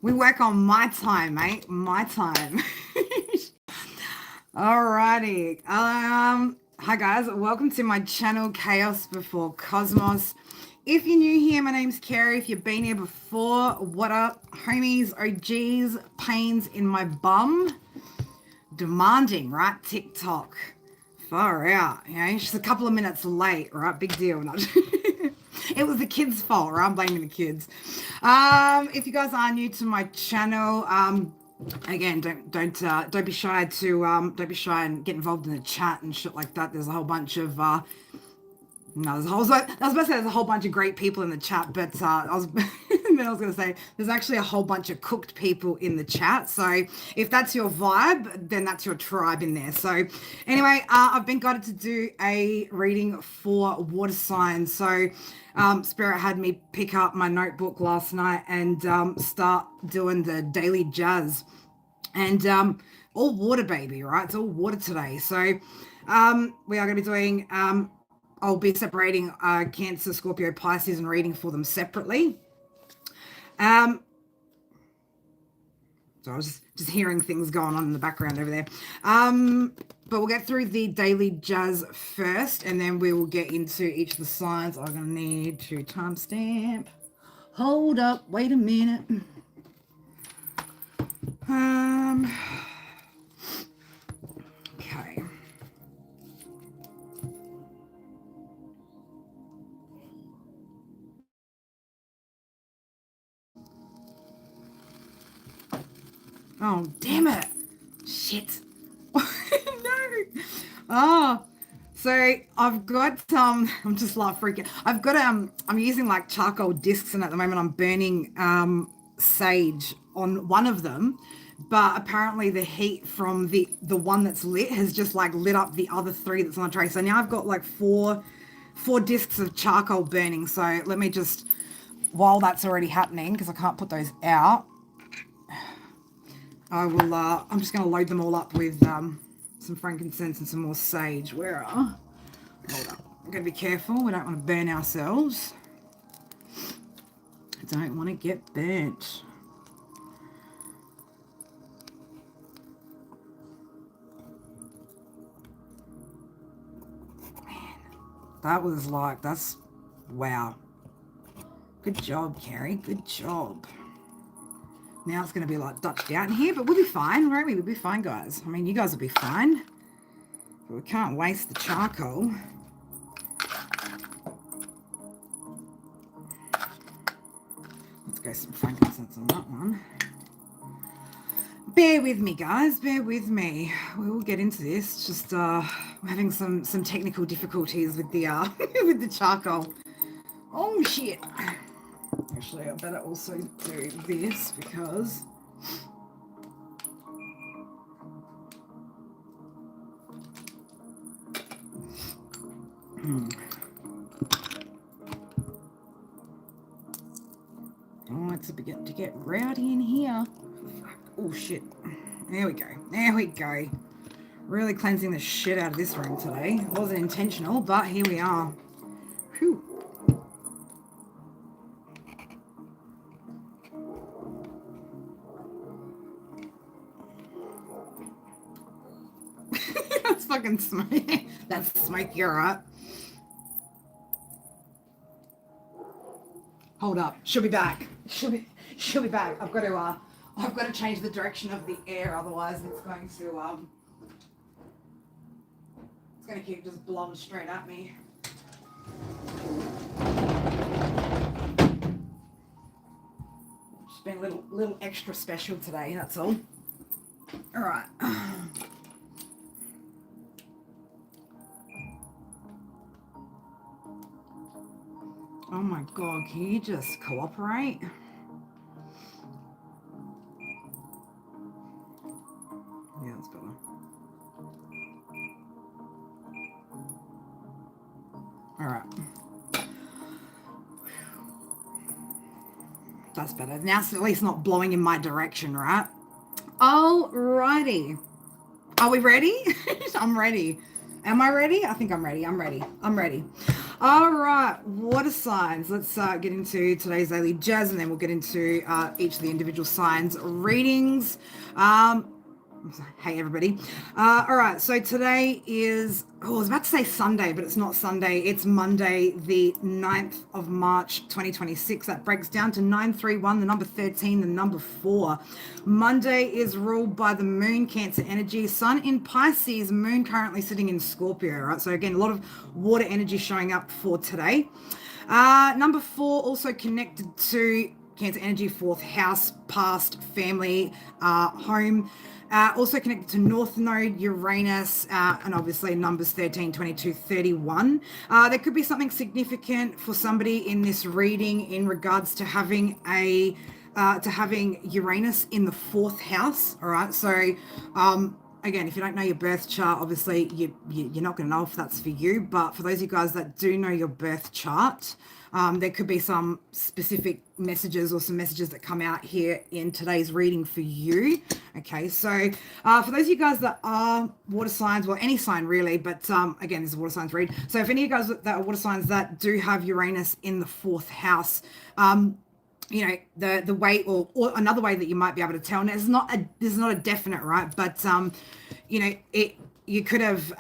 We work on my time, mate. My time. Alrighty. Hi guys. Welcome to my channel, Chaos Before Cosmos. If you're new here, my name's Kerry. If you've been here before, what up, homies, OGs, pains in my bum. Demanding, right? TikTok. Far out. You know, just a couple of minutes late, right? Big deal. Not. It was the kids' fault, right? I'm blaming the kids. If you guys are new to my channel, again, don't be shy to don't be shy and get involved in the chat and shit like that. There's a whole bunch of no, I was about to say there's a whole bunch of great people in the chat, but then I was going to say there's actually a whole bunch of cooked people in the chat. So if that's your vibe, then that's your tribe in there. So anyway, I've been guided to do a reading for water signs. So Spirit had me pick up my notebook last night and start doing the daily jazz. And all water, baby, right? It's all water today. So we are going to be doing... I'll be separating Cancer, Scorpio, Pisces and reading for them separately. So I was just hearing things going on in the background over there. But we'll get through the daily jazz first, and then we will get into each of the signs. I'm going to need to timestamp. Hold up. Wait a minute. Okay. Oh, damn it. Shit. No. Oh, so I've got, I'm just like freaking, I've got, I'm using like charcoal discs, and at the moment I'm burning sage on one of them, but apparently the heat from the one that's lit has just like lit up the other three that's on the tray. So now I've got like four discs of charcoal burning. So let me just, while that's already happening, because I can't put those out, I will, I'm just going to load them all up with some frankincense and some more sage. Where are? Hold up. I'm going to be careful. We don't want to burn ourselves. I don't want to get burnt. Man, that was like, that's, wow. Good job, Carrie. Good job. Now it's going to be like Dutched out in here, but we'll be fine, won't we? We'll be fine, guys. I mean, you guys will be fine. But we can't waste the charcoal. Let's go some frankincense on that one. Bear with me, guys. Bear with me. We will get into this. Just we're having some technical difficulties with the with the charcoal. Oh shit. Actually, I better also do this because oh, it's beginning to get rowdy in here. Oh shit. There we go. There we go. Really cleansing the shit out of this room today. It wasn't intentional, but here we are. Whew. That's fucking smoky. That's smoky, alright. Hold up. She'll be back. She'll be back. I've got to change the direction of the air, otherwise it's going to keep just blowing straight at me. Just been a little extra special today, that's all. Alright. Oh my god, can you just cooperate? Yeah, that's better. Alright. That's better. Now it's at least not blowing in my direction, right? Alrighty. Are we ready? I'm ready. Am I ready? I think I'm ready. I'm ready. All right, water signs. Let's get into today's daily jazz, and then we'll get into each of the individual signs readings. Hey, everybody. All right, so today is, I was about to say Sunday, but it's not Sunday. It's Monday, the 9th of March, 2026. That breaks down to 931, the number 13, the number 4. Monday is ruled by the moon, Cancer energy, sun in Pisces, moon currently sitting in Scorpio, right? So again, a lot of water energy showing up for today. Number 4 also connected to Cancer energy, 4th house, past, family, home. Also connected to North Node, Uranus, and obviously numbers 13, 22, 31. There could be something significant for somebody in this reading in regards to having Uranus in the 4th house. All right, so again, if you don't know your birth chart, obviously you're not going to know if that's for you. But for those of you guys that do know your birth chart, there could be some specific messages or some messages that come out here in today's reading for you. Okay, so for those of you guys that are water signs, well, any sign really, but again, this is a water signs read. So if any of you guys that are water signs that do have Uranus in the 4th house, you know, the way or another way that you might be able to tell, and it's not a definite, right? But you know, you could have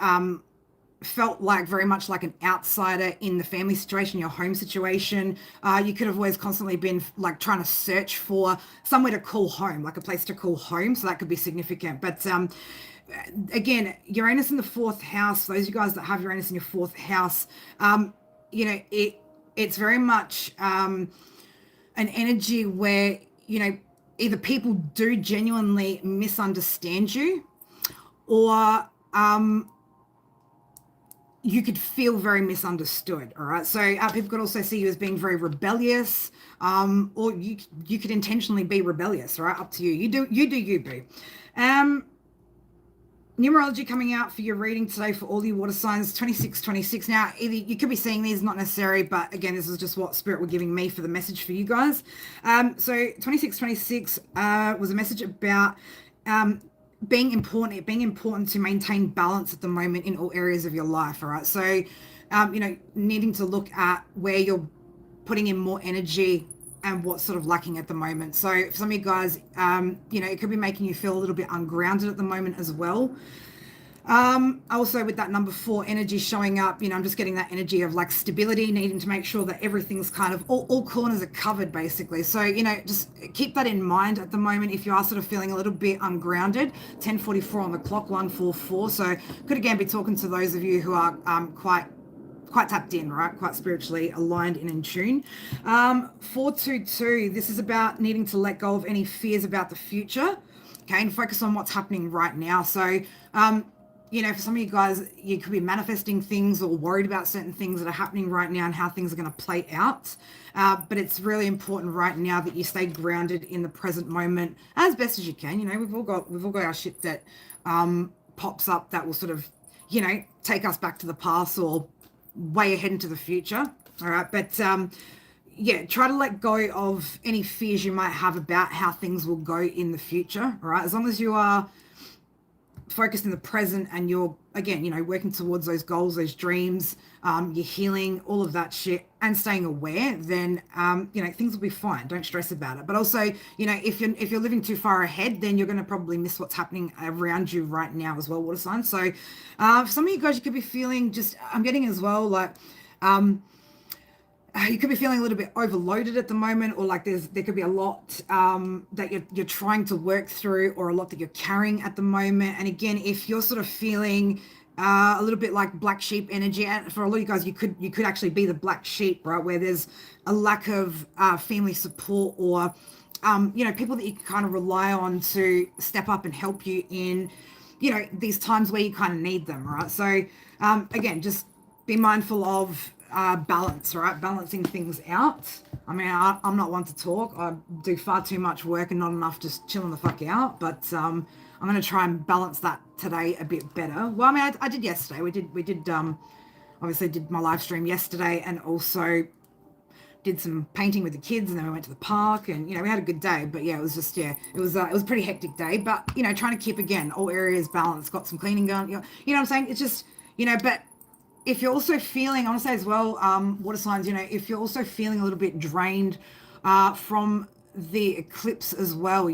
felt like very much like an outsider in the family situation, your home situation. You could have always constantly been like trying to search for somewhere to call home, like a place to call home. So that could be significant. But again, Uranus in the 4th house, for those of you guys that have Uranus in your 4th house, you know, it's very much an energy where, you know, either people do genuinely misunderstand you, or you could feel very misunderstood. All right, so people could also see you as being very rebellious, or you could intentionally be rebellious. Right, up to you. You do you, boo. Numerology coming out for your reading today for all you water signs, 2626. Now, either you could be seeing these, not necessary, but again, this is just what Spirit were giving me for the message for you guys. So 2626 was a message about being important to maintain balance at the moment in all areas of your life. All right, so you know, needing to look at where you're putting in more energy and what's sort of lacking at the moment. So for some of you guys, you know, it could be making you feel a little bit ungrounded at the moment as well. Also with that number 4 energy showing up, you know, I'm just getting that energy of like stability, needing to make sure that everything's kind of all corners are covered basically. So, you know, just keep that in mind at the moment if you are sort of feeling a little bit ungrounded. 10:44 on the clock, 1:44. So could again be talking to those of you who are quite tapped in, right? Quite spiritually aligned and in tune. 422, this is about needing to let go of any fears about the future, okay, and focus on what's happening right now. So, you know, for some of you guys, you could be manifesting things or worried about certain things that are happening right now and how things are going to play out. But it's really important right now that you stay grounded in the present moment as best as you can. You know, we've all got our shit that pops up that will sort of, you know, take us back to the past or way ahead into the future. All right, but yeah, try to let go of any fears you might have about how things will go in the future. All right, as long as you are focused in the present and you're, again, you know, working towards those goals, those dreams, you're healing, all of that shit, and staying aware, then you know, things will be fine. Don't stress about it. But also, you know, if you're living too far ahead, then you're going to probably miss what's happening around you right now as well, water signs. So for some of you guys, you could be feeling just, I'm getting as well, like you could be feeling a little bit overloaded at the moment, or like there could be a lot that you're trying to work through, or a lot that you're carrying at the moment. And again, if you're sort of feeling a little bit like black sheep energy, and for a lot of you guys, you could actually be the black sheep, right, where there's a lack of family support, or you know, people that you can kind of rely on to step up and help you in, you know, these times where you kind of need them, right? So again, just be mindful of balance, right? Balancing things out. I mean, I'm not one to talk. I do far too much work and not enough just chilling the fuck out. But I'm going to try and balance that today a bit better. Well, I mean, I did yesterday. We did obviously did my live stream yesterday, and also did some painting with the kids, and then we went to the park, and, you know, we had a good day. But yeah, it was just, yeah, it was a pretty hectic day. But, you know, trying to keep, again, all areas balanced, got some cleaning going. You know what I'm saying? It's just, but if you're also feeling, I want to say as well, water signs, if you're also feeling a little bit drained from the eclipse as well,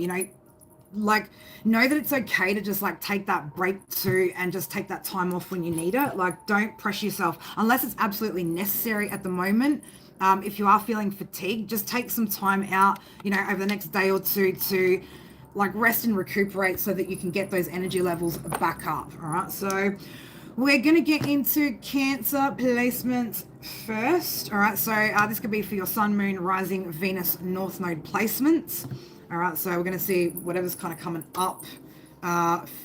like know that it's okay to just like take that break too and just take that time off when you need it. Like don't pressure yourself unless it's absolutely necessary at the moment. If you are feeling fatigued, just take some time out, over the next day or two to like rest and recuperate so that you can get those energy levels back up. All right, so we're going to get into Cancer placements first. All right, so this could be for your Sun, Moon, Rising, Venus, North Node placements. All right, so we're going to see whatever's kind of coming up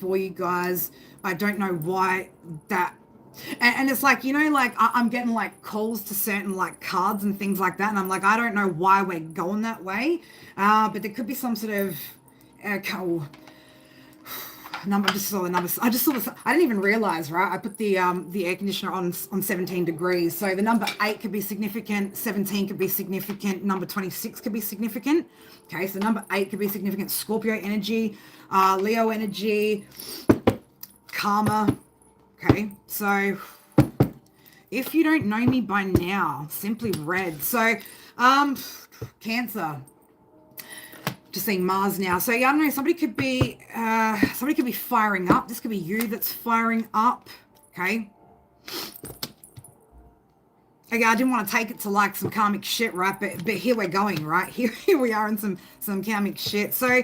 for you guys. I don't know why that... And it's like, like I'm getting like calls to certain like cards and things like that. And I'm like, I don't know why we're going that way. But there could be some sort of... number. I just saw the numbers. I didn't even realize, right? I put the air conditioner on 17 degrees. So the number 8 could be significant, 17 could be significant, number 26 could be significant. Okay, so number 8 could be significant. Scorpio energy, Leo energy, karma. Okay, so if you don't know me by now, simply red. So Cancer. Just seeing Mars now. So yeah, I don't know, somebody could be firing up. This could be you that's firing up. Okay. Okay, I didn't want to take it to like some karmic shit, right? But here we're going, right? Here we are in some karmic shit. So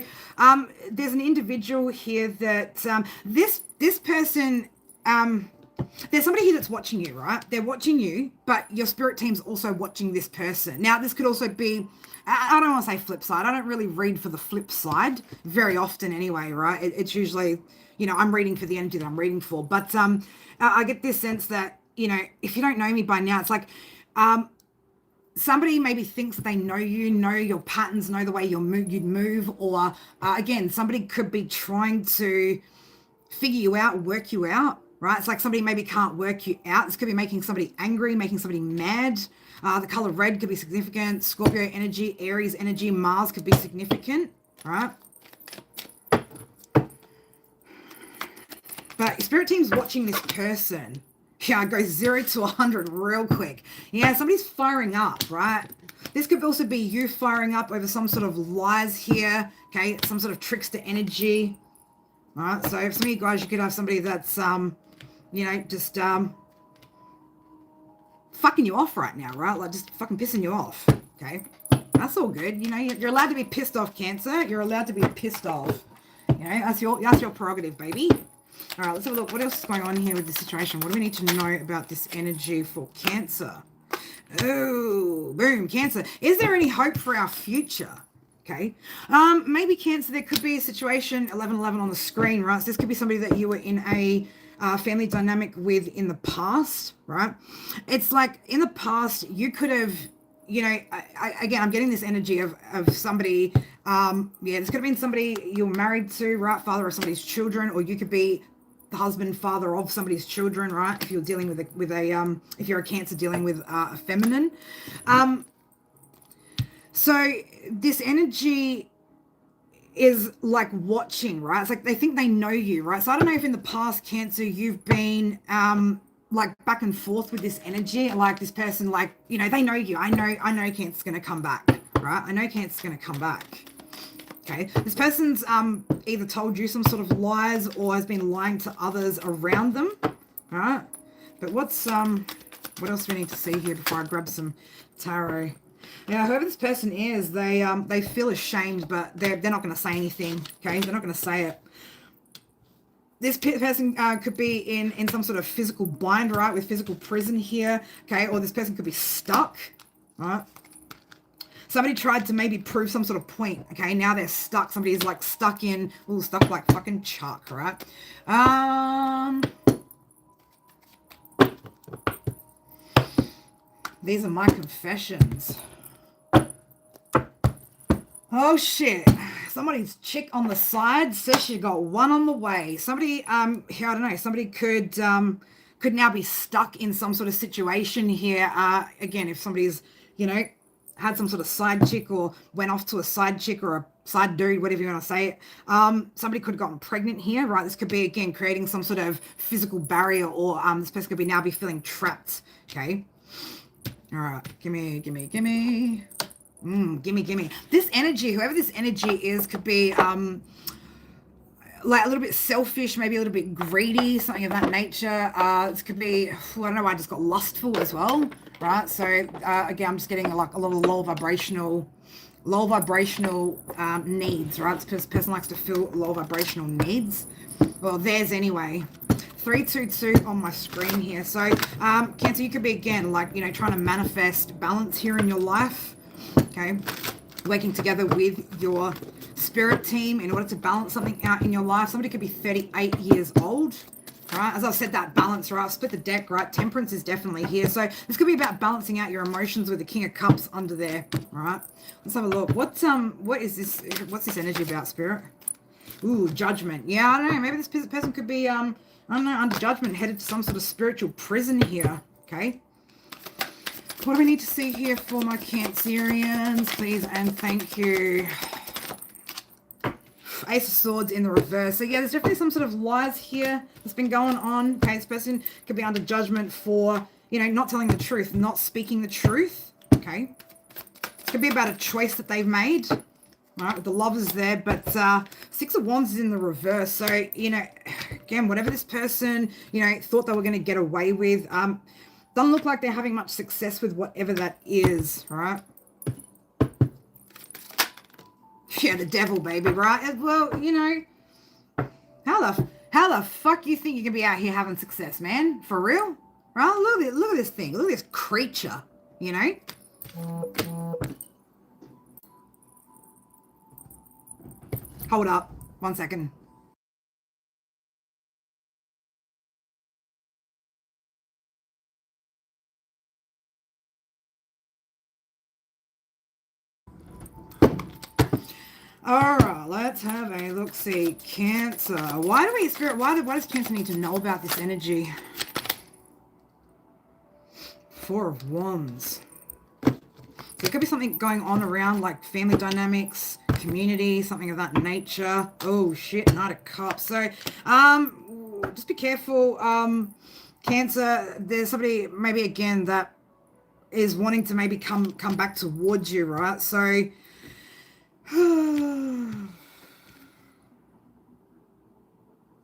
there's an individual here that this person, there's somebody here that's watching you, right? They're watching you, but your spirit team's also watching this person. Now, this could also be, I don't want to say flip side. I don't really read for the flip side very often anyway, right? It's usually, I'm reading for the energy that I'm reading for. But I get this sense that, if you don't know me by now, it's like somebody maybe thinks they know you, know your patterns, know the way you'd move. Or, again, somebody could be trying to figure you out, work you out. Right? It's like somebody maybe can't work you out. This could be making somebody angry, making somebody mad. The color red could be significant. Scorpio energy, Aries energy, Mars could be significant, right? But spirit team's watching this person. Yeah, it goes 0 to 100 real quick. Yeah, somebody's firing up, right? This could also be you firing up over some sort of lies here, okay? Some sort of trickster energy. All right, so for some of you guys, you could have somebody that's, just fucking you off right now, right? Like just fucking pissing you off, okay? That's all good. You're allowed to be pissed off, Cancer. You're allowed to be pissed off. That's your prerogative, baby. All right, let's have a look. What else is going on here with this situation? What do we need to know about this energy for Cancer? Oh, boom, Cancer. Is there any hope for our future? Okay. Maybe Cancer, there could be a situation, 1111 on the screen, right? So this could be somebody that you were in a family dynamic with in the past, right? It's like in the past, you could have, again, I'm getting this energy of somebody, this could have been somebody you were married to, right? Father of somebody's children, or you could be the husband, father of somebody's children, right? If you're dealing with if you're a Cancer dealing with a feminine. So this energy is like watching, right? It's like they think they know you, right? So I don't know if in the past, Cancer, you've been like back and forth with this energy, like this person, like, they know you. I know Cancer's going to come back, right? I know Cancer's going to come back. Okay. This person's either told you some sort of lies or has been lying to others around them, all right? But what else do we need to see here before I grab some tarot? Yeah, whoever this person is, they feel ashamed, but they're not going to say anything, okay? They're not going to say it. This person could be in some sort of physical bind, right, with physical prison here, okay? Or this person could be stuck, right? Somebody tried to maybe prove some sort of point, okay? Now they're stuck. Somebody's like stuck like fucking Chuck, right? These are my confessions. Oh shit. Somebody's chick on the side says she got one on the way. Somebody, here, I don't know, somebody could now be stuck in some sort of situation here. Again, if somebody's, had some sort of side chick or went off to a side chick or side dude, whatever you want to say it. Somebody could have gotten pregnant here, right? This could be, again, creating some sort of physical barrier, or this person could be now be feeling trapped, okay? All right, gimme. Gimme. This energy, whoever this energy is, could be like a little bit selfish, maybe a little bit greedy, something of that nature. This could be, I don't know why I just got lustful as well, right? So again, I'm just getting like a lot of low vibrational needs, right? This person likes to feel low vibrational needs. Well, theirs anyway. 322 on my screen here. So Cancer, you could be, again, like, you know, trying to manifest balance here in your life, okay? Working together with your spirit team in order to balance something out in your life. Somebody could be 38 years old, right? As I've said, that balance, right? I've split the deck, right? Temperance is definitely here. So this could be about balancing out your emotions with the King of Cups under there, right? Let's have a look. What is this? What's this energy about, Spirit? Ooh, judgment. Yeah, I don't know. Maybe this person could be, I don't know, under judgment, headed to some sort of spiritual prison here, okay? What do we need to see here for my Cancerians, please and thank you? Ace of Swords in the reverse. So yeah, there's definitely some sort of lies here that's been going on. Okay, this person could be under judgment for, you know, not telling the truth, not speaking the truth. Okay, it could be about a choice that they've made. All right, with the Lovers there, but Six of Wands is in the reverse. So, you know, again, whatever this person, you know, thought they were going to get away with, doesn't look like they're having much success with whatever that is, right? Yeah, the devil, baby, right? Well, you know, how the fuck you think you can be out here having success, man? For real? Right? Look at this thing. Look at this creature, you know? Hold up. 1 second. All right, let's have a look-see. Cancer. Why do we, Spirit, why does Cancer need to know about this energy? Four of Wands. So there could be something going on around like family dynamics, community, something of that nature. Oh shit, Knight of Cups. So just be careful, Cancer. There's somebody maybe again that is wanting to maybe come back towards you, right? So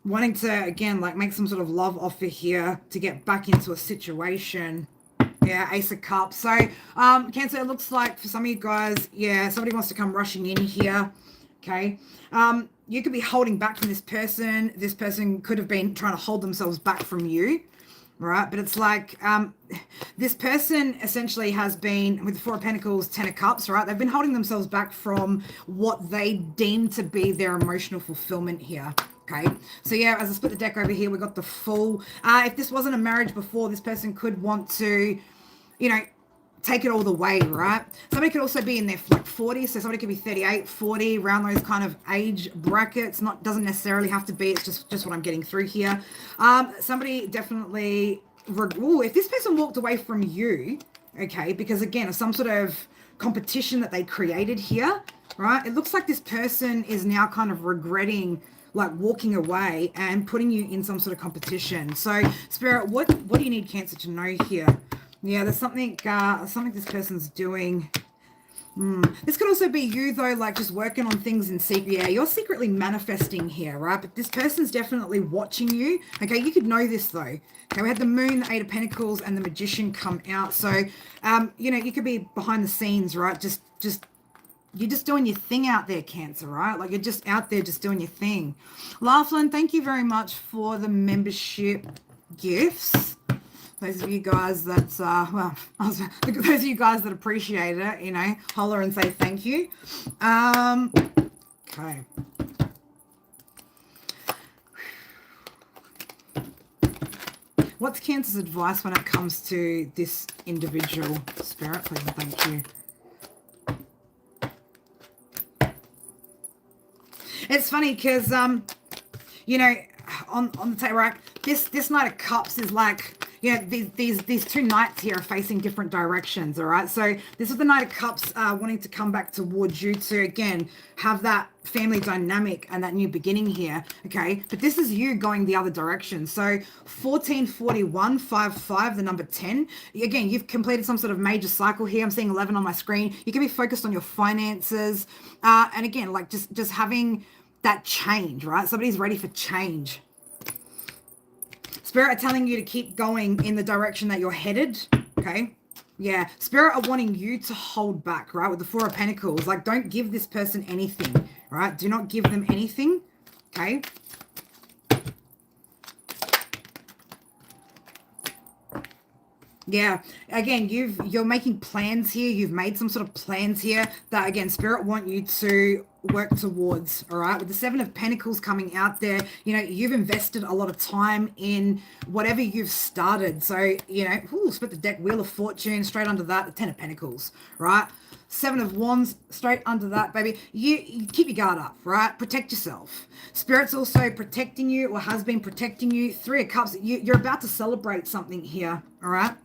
wanting to again like make some sort of love offer here to get back into a situation. Yeah, Ace of Cups. So Cancer, it looks like for some of you guys, yeah, somebody wants to come rushing in here. Okay, you could be holding back from this person. This person could have been trying to hold themselves back from you, right? But it's like this person essentially has been, with the Four of Pentacles, Ten of Cups, right? They've been holding themselves back from what they deem to be their emotional fulfillment here. Okay, so yeah, as I split the deck over here, we got the Fool. If this wasn't a marriage before, this person could want to, you know, take it all the way, right? Somebody could also be in their like 40s, so somebody could be 38, 40, around those kind of age brackets. Doesn't necessarily have to be, it's just what I'm getting through here. Somebody definitely, if this person walked away from you, okay, because again, of some sort of competition that they created here, right? It looks like this person is now kind of regretting like walking away and putting you in some sort of competition. So Spirit, what do you need Cancer to know here? Yeah, there's something this person's doing. This could also be you though, like just working on things in secret. Yeah, you're secretly manifesting here, right? But this person's definitely watching you. Okay, you could know this though. Okay, we had the Moon, the Eight of Pentacles, and the Magician come out. So, you know, you could be behind the scenes, right? You're just doing your thing out there, Cancer, right? Like you're just out there just doing your thing. Laughlin, thank you very much for the membership gifts. Those of you guys that, those of you guys that appreciate it, you know, holler and say thank you. Okay. What's Cancer's advice when it comes to this individual? Spirit, please and thank you. It's funny because, you know, on the table, right, this Knight of Cups is like, yeah, these two knights here are facing different directions, all right? So this is the Knight of Cups wanting to come back towards you to, again, have that family dynamic and that new beginning here, okay? But this is you going the other direction. So 1441, 55, the number 10. Again, you've completed some sort of major cycle here. I'm seeing 11 on my screen. You can be focused on your finances. And again, like just having that change, right? Somebody's ready for change. Spirit are telling you to keep going in the direction that you're headed, okay? Yeah, Spirit are wanting you to hold back, right? With the Four of Pentacles, like don't give this person anything, right? Do not give them anything, okay? Yeah, again, you're making plans here. You've made some sort of plans here that, again, Spirit want you to work towards, all right? With the Seven of Pentacles coming out there, you know, you've invested a lot of time in whatever you've started. So, you know, split the deck, Wheel of Fortune, straight under that, the Ten of Pentacles, right? Seven of Wands, straight under that, baby. You keep your guard up, right? Protect yourself. Spirit's also protecting you, or has been protecting you. Three of Cups, you're about to celebrate something here, all right?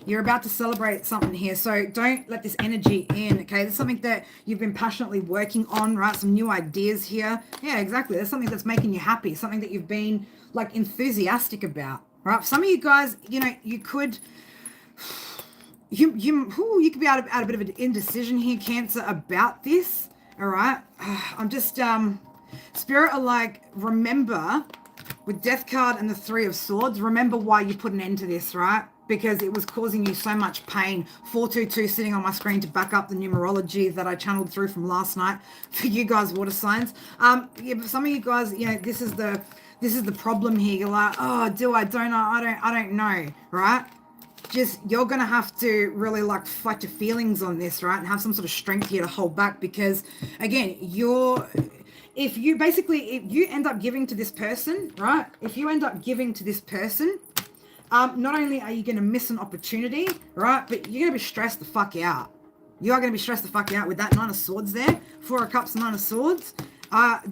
You're about to celebrate something here, so don't let this energy in, okay? There's something that you've been passionately working on, right? Some new ideas here. Yeah, exactly. There's something that's making you happy, something that you've been, like, enthusiastic about, right? Some of you guys, you know, you could... You could be out of a bit of an indecision here, Cancer, about this, all right? I'm just, Spirit are like, remember, with Death card and the Three of Swords, remember why you put an end to this, right? Because it was causing you so much pain. 422 sitting on my screen to back up the numerology that I channeled through from last night for you guys, water signs. Yeah, but some of you guys, you know, this is the problem here. You're like, oh, don't I don't know, right? Just, you're going to have to really like fight your feelings on this, right? And have some sort of strength here to hold back, because again, if you end up giving to this person, right? If you end up giving to this person, not only are you going to miss an opportunity, right? But you're going to be stressed the fuck out. You are going to be stressed the fuck out with that Nine of Swords there. Four of Cups, Nine of Swords.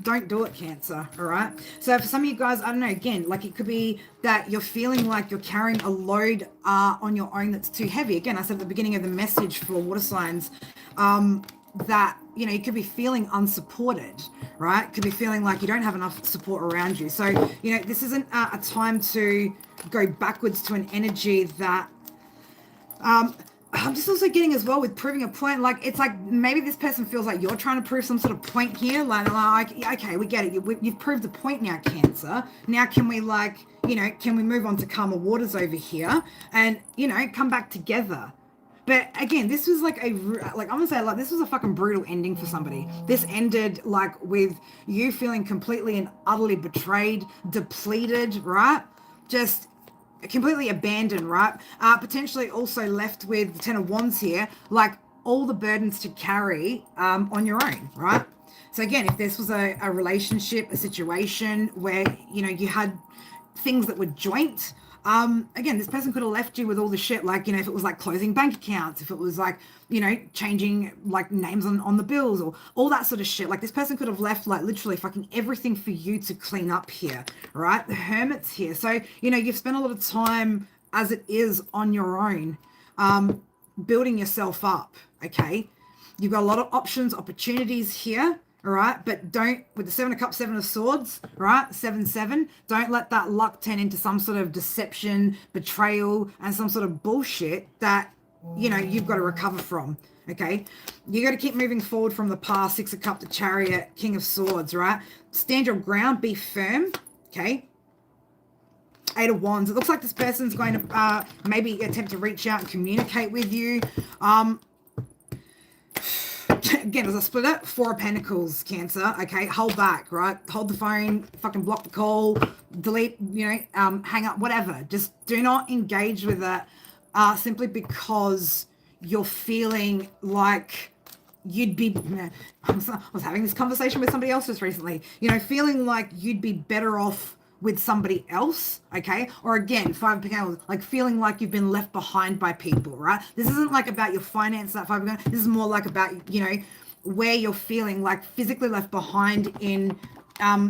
Don't do it, Cancer, all right? So for some of you guys, I don't know, again, like it could be that you're feeling like you're carrying a load on your own that's too heavy. Again, I said at the beginning of the message for water signs that, you know, you could be feeling unsupported, right? Could be feeling like you don't have enough support around you. So, you know, this isn't a time to go backwards to an energy that... I'm just also getting as well with proving a point. Like, it's like maybe this person feels like you're trying to prove some sort of point here. Like okay, we get it. You've proved a point now, Cancer. Now can we, like, you know, can we move on to calmer waters over here and, you know, come back together? But again, this was like I'm gonna say, like, this was a fucking brutal ending for somebody. This ended like with you feeling completely and utterly betrayed, depleted, right? Just completely abandoned, right? Potentially also left with the Ten of Wands here, like all the burdens to carry on your own, right? So again, if this was a relationship, a situation where, you know, you had things that were joint, again, this person could have left you with all the shit, like, you know, if it was like closing bank accounts, if it was like, you know, changing like names on the bills or all that sort of shit, like this person could have left like literally fucking everything for you to clean up here, right? The Hermit's here. So, you know, you've spent a lot of time as it is on your own, building yourself up, okay? You've got a lot of options, opportunities here. All right, but don't, with the Seven of Cups, Seven of Swords, right, 7-7, don't let that luck turn into some sort of deception, betrayal, and some sort of bullshit that, you know, you've got to recover from, okay? You got to keep moving forward from the past. Six of Cups, the Chariot, King of Swords, right? Stand your ground, be firm, okay? Eight of Wands. It looks like this person's going to maybe attempt to reach out and communicate with you. Again, as I split it, Four of Pentacles, Cancer, okay? Hold back, right? Hold the phone, fucking block the call, delete, you know, hang up, whatever. Just do not engage with it simply because you're feeling like you'd be... I was having this conversation with somebody else just recently. You know, feeling like you'd be better off with somebody else, okay? Or again, Five of Pentacles, like feeling like you've been left behind by people, right? This isn't like about your finance, that Five of Pentacles. This is more like about, you know, where you're feeling like physically left behind in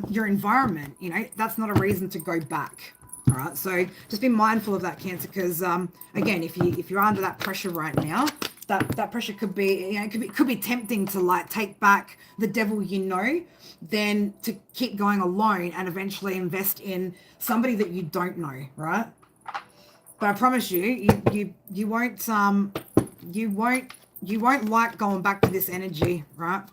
your environment, you know? That's not a reason to go back, All right, so just be mindful of that, Cancer, because again, if you're under that pressure right now, that pressure could be, you know, could be tempting to like take back the devil, you know, than to keep going alone and eventually invest in somebody that you don't know, right? But I promise you, you won't you won't like going back to this energy, right?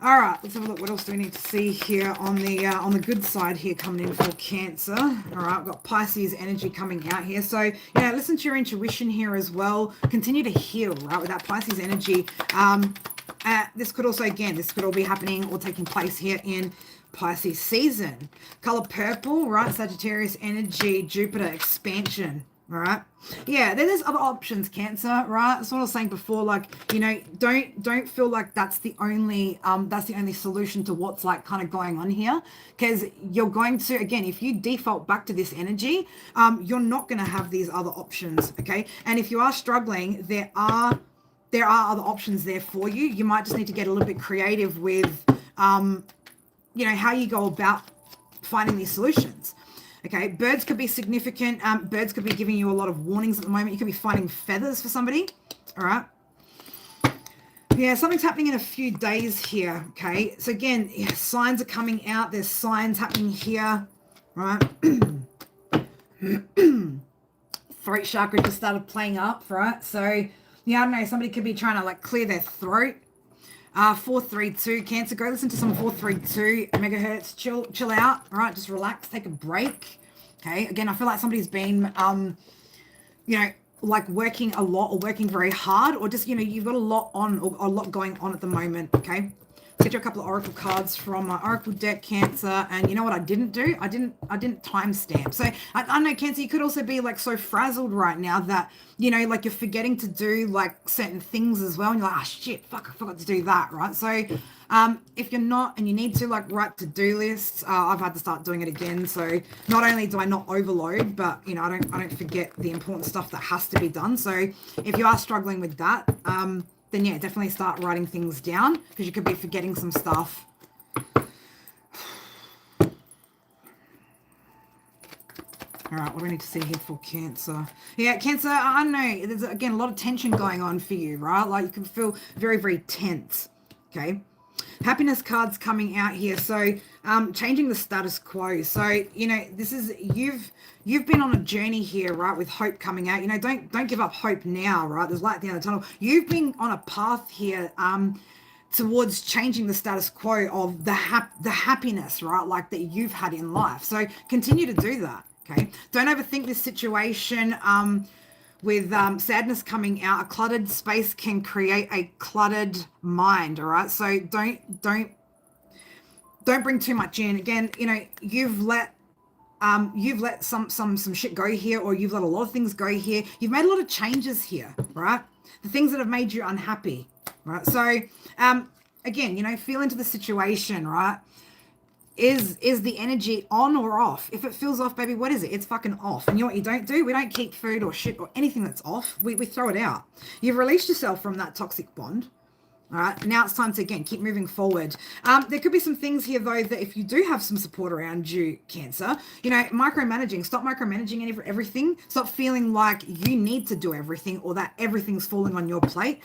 All right, let's have a look. What else do we need to see here on the good side here coming in for Cancer? All right, we've got Pisces energy coming out here. So, yeah, listen to your intuition here as well. Continue to heal, right, with that Pisces energy. This could also, again, this could all be happening or taking place here in Pisces season. Color purple, right, Sagittarius energy, Jupiter expansion. All right, yeah, there's other options, Cancer, right? That's what I was saying before. Like, you know, don't feel like that's the only solution to what's like kind of going on here, because you're going to, again, if you default back to this energy, you're not going to have these other options. Okay, and if you are struggling, there are other options there for you. You might just need to get a little bit creative with you know, how you go about finding these solutions. Okay, birds could be significant. Birds could be giving you a lot of warnings at the moment. You could be finding feathers for somebody. All right. Yeah, something's happening in a few days here. Okay, so again, yeah, signs are coming out. There's signs happening here. Right. Throat chakra just started playing up. Right. So yeah, I don't know. Somebody could be trying to like clear their throat. 432 Cancer, go listen to some 432 megahertz. Chill out. All right, just relax, take a break. Okay, again, I feel like somebody's been you know, like working a lot or working very hard, or just, you know, you've got a lot on or a lot going on at the moment. Okay, get you a couple of oracle cards from my oracle deck, Cancer. And you know what I didn't do? I didn't timestamp. So I know, Cancer, you could also be like so frazzled right now that, you know, like you're forgetting to do like certain things as well, and you're like, oh shit, fuck, I forgot to do that, right? So if you're not, and you need to like write to-do lists, I've had to start doing it again. So not only do I not overload, but you know, I don't forget the important stuff that has to be done. So if you are struggling with that, then yeah, definitely start writing things down, because you could be forgetting some stuff. All right, what do we need to see here for Cancer? Yeah, Cancer, I know, there's, again, a lot of tension going on for you, right? Like, you can feel very, very tense, okay? Happiness cards coming out here. So, changing the status quo. So, you know, this is, you've been on a journey here, right, with hope coming out. You know, don't give up hope now, right? There's light at the end of the tunnel. You've been on a path here, towards changing the status quo of the happiness, right, like that you've had in life. So continue to do that. Okay, don't overthink this situation. With sadness coming out, a cluttered space can create a cluttered mind. All right, so don't bring too much in. Again, you know, you've let some shit go here, or you've let a lot of things go here. You've made a lot of changes here, right? The things that have made you unhappy, right? So again, you know, feel into the situation, right? Is the energy on or off? If it feels off, baby, what is it? It's fucking off. And you know what you don't do? We don't keep food or shit or anything that's off. We throw it out. You've released yourself from that toxic bond. All right, now it's time to, again, keep moving forward. There could be some things here, though, that if you do have some support around you, Cancer, you know, micromanaging. Stop micromanaging everything. Stop feeling like you need to do everything, or that everything's falling on your plate.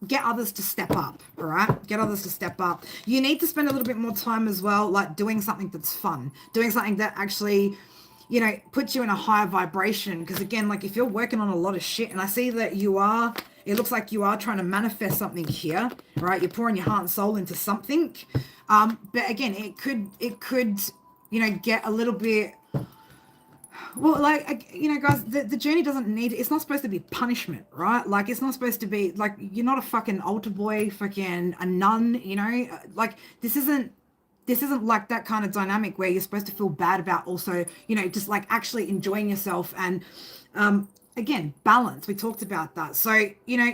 Get others to step up, all right? Get others to step up. You need to spend a little bit more time as well, like doing something that's fun, doing something that actually, you know, puts you in a higher vibration. Because again, like if you're working on a lot of shit, and I see that you are, it looks like you are trying to manifest something here, right? You're pouring your heart and soul into something. But again, it could, you know, get a little bit, well, like, you know, guys, the journey doesn't need, it's not supposed to be punishment, right? Like, it's not supposed to be, like, you're not a fucking altar boy, fucking a nun, you know? Like, this isn't like that kind of dynamic where you're supposed to feel bad about also, you know, just, like, actually enjoying yourself. And, again, balance. We talked about that. So, you know,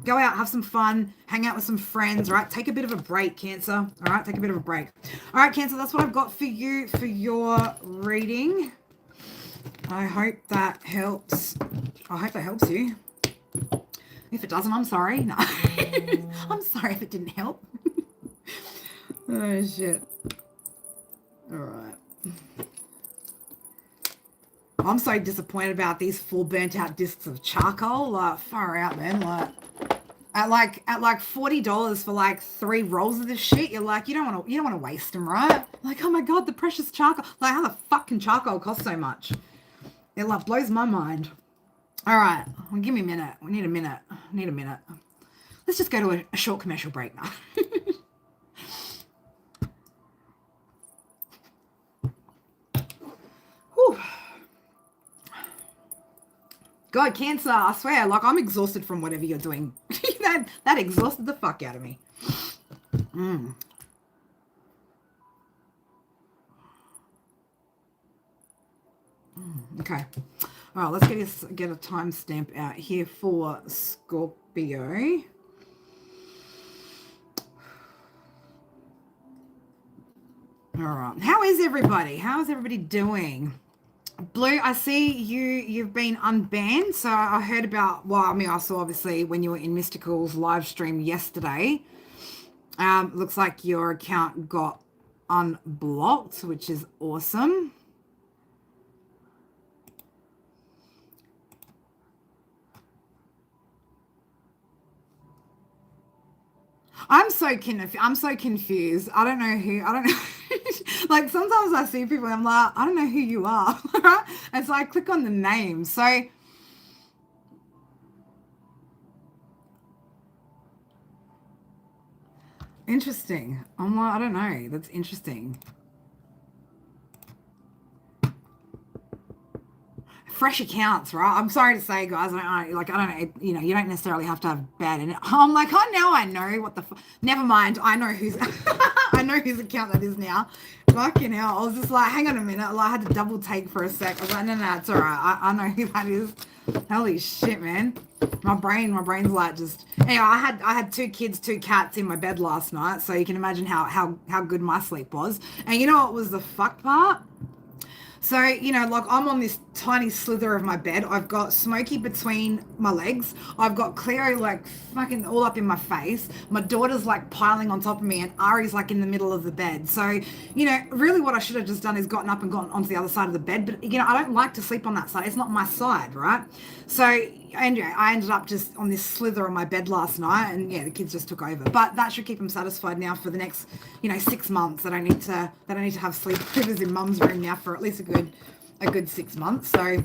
go out, have some fun, hang out with some friends, all right? Take a bit of a break, Cancer, all right? Take a bit of a break. All right, Cancer, that's what I've got for you for your reading. I hope that helps. I hope that helps you. If it doesn't, I'm sorry. No. I'm sorry if it didn't help. Oh, shit. All right. I'm so disappointed about these 4 burnt out discs of charcoal. Like, far out, man. At like $40 for like 3 rolls of this shit, you're like, you don't want to waste them, right? Like, oh my god, the precious charcoal. Like, how the fuck can charcoal cost so much? It like blows my mind. All right, well, give me a minute. We need a minute. Let's just go to a short commercial break now. Whew. God, Cancer, I swear, like I'm exhausted from whatever you're doing. that exhausted the fuck out of me. Okay. All right, let's get a timestamp out here for Scorpio. All right. How is everybody? How is everybody doing? Blue, I see you've been unbanned. So I heard about, well, I mean, I saw obviously when you were in Mystical's live stream yesterday. Looks like your account got unblocked, which is awesome. I'm so confused. I don't know. Like sometimes I see people, I'm like, I don't know who you are. And so I click on the name. So interesting. I'm like, I don't know. That's interesting. Fresh accounts, right? I'm sorry to say, guys. I don't know. You know, you don't necessarily have to have bad in it. I'm like, oh, now I know what the. Never mind. I know who's. I know whose account that is now. Fucking hell! I was just like, hang on a minute. Like, I had to double take for a sec. I was like, no, it's all right. I know who that is. Holy shit, man! My brain's like just. Anyway, I had 2 kids, 2 cats in my bed last night, so you can imagine how good my sleep was. And you know what was the fuck part? So, you know, like I'm on this tiny slither of my bed. I've got Smokey between my legs. I've got Cleo like fucking all up in my face. My daughter's like piling on top of me and Ari's like in the middle of the bed. So, you know, really what I should have just done is gotten up and gone onto the other side of the bed. But, you know, I don't like to sleep on that side. It's not my side, right? So, anyway, I ended up just on this slither on my bed last night and yeah, the kids just took over. But that should keep them satisfied now for the next, you know, 6 months. That I need to have sleepovers in mum's room now for at least a good 6 months. So,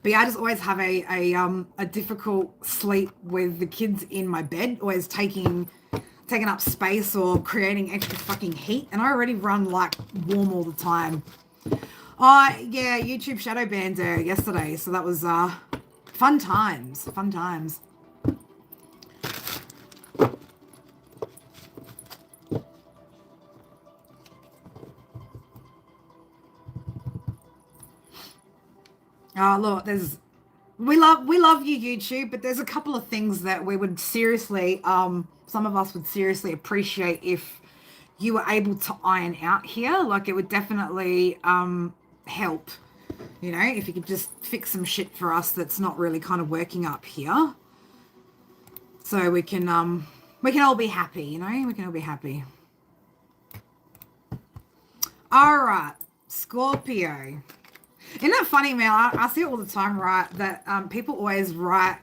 but yeah, I just always have a difficult sleep with the kids in my bed, always taking up space or creating extra fucking heat. And I already run like warm all the time. Oh yeah, YouTube shadow banned yesterday, so that was fun times. Oh look, we love you, YouTube, but there's a couple of things that we would seriously some of us would seriously appreciate if you were able to iron out here. Like it would definitely help, you know, if you could just fix some shit for us that's not really kind of working up here. So we can all be happy, you know, we can all be happy. All right, Scorpio. Isn't that funny, man? I see it all the time, right? That people always write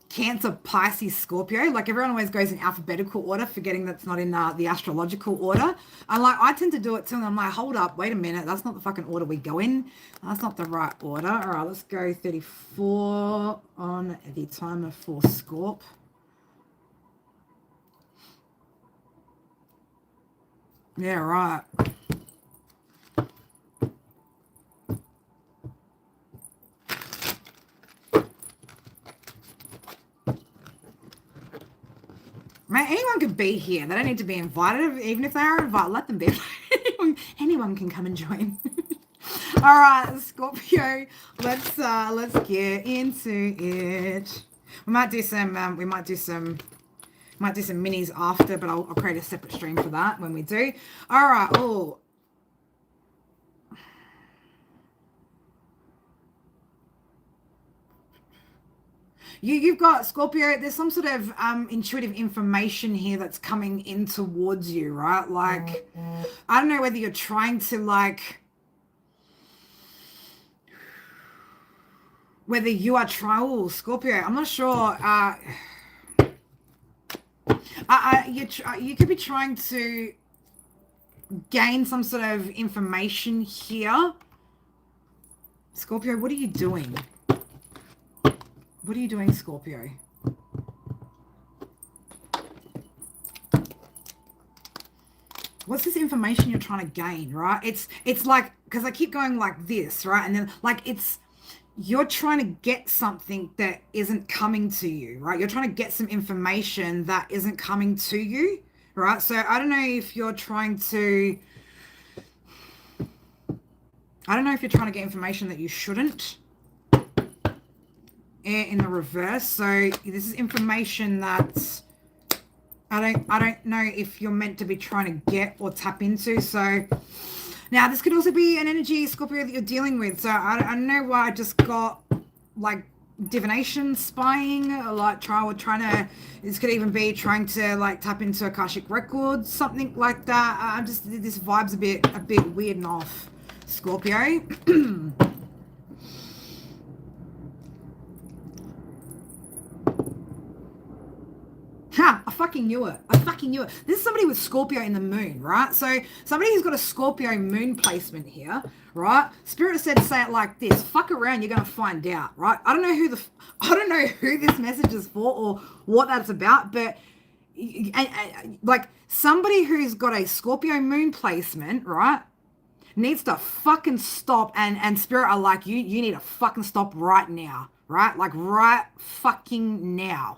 Cancer, Pisces, Scorpio. Like everyone always goes in alphabetical order, forgetting that's not in the astrological order. And like I tend to do it too. And I'm like, hold up, wait a minute. That's not the fucking order we go in. That's not the right order. All right, let's go 34 on the timer for Scorp. Yeah, right. Man, anyone could be here. They don't need to be invited. Even if they are invited, let them be. Anyone can come and join. All right, Scorpio. Let's get into it. We might do some minis after, but I'll create a separate stream for that when we do. All right. Oh. You've got Scorpio, there's some sort of intuitive information here that's coming in towards you, right? Like, I don't know whether you're trying to like, whether you are trying, Scorpio, I'm not sure. You could be trying to gain some sort of information here. Scorpio, what are you doing? What are you doing, Scorpio? What's this information you're trying to gain, right? It's like, because I keep going like this, right? And then like you're trying to get something that isn't coming to you, right? You're trying to get some information that isn't coming to you, right? So I don't know if you're trying to, get information that you shouldn't in the reverse. So this is information that's, I don't know if you're meant to be trying to get or tap into. So now this could also be an energy, Scorpio, that you're dealing with. So I don't know why I just got like divination, spying, like this could even be trying to like tap into Akashic records, something like that. This vibe's a bit weird and off, Scorpio. Ha! I fucking knew it. This is somebody with Scorpio in the moon, right? So somebody who's got a Scorpio moon placement here, right? Spirit said to say it like this: fuck around, you're gonna find out, right? I don't know who this message is for or what that's about, but like somebody who's got a Scorpio moon placement, right, needs to fucking stop, and Spirit are like, you need to fucking stop right now, right? Like right fucking now.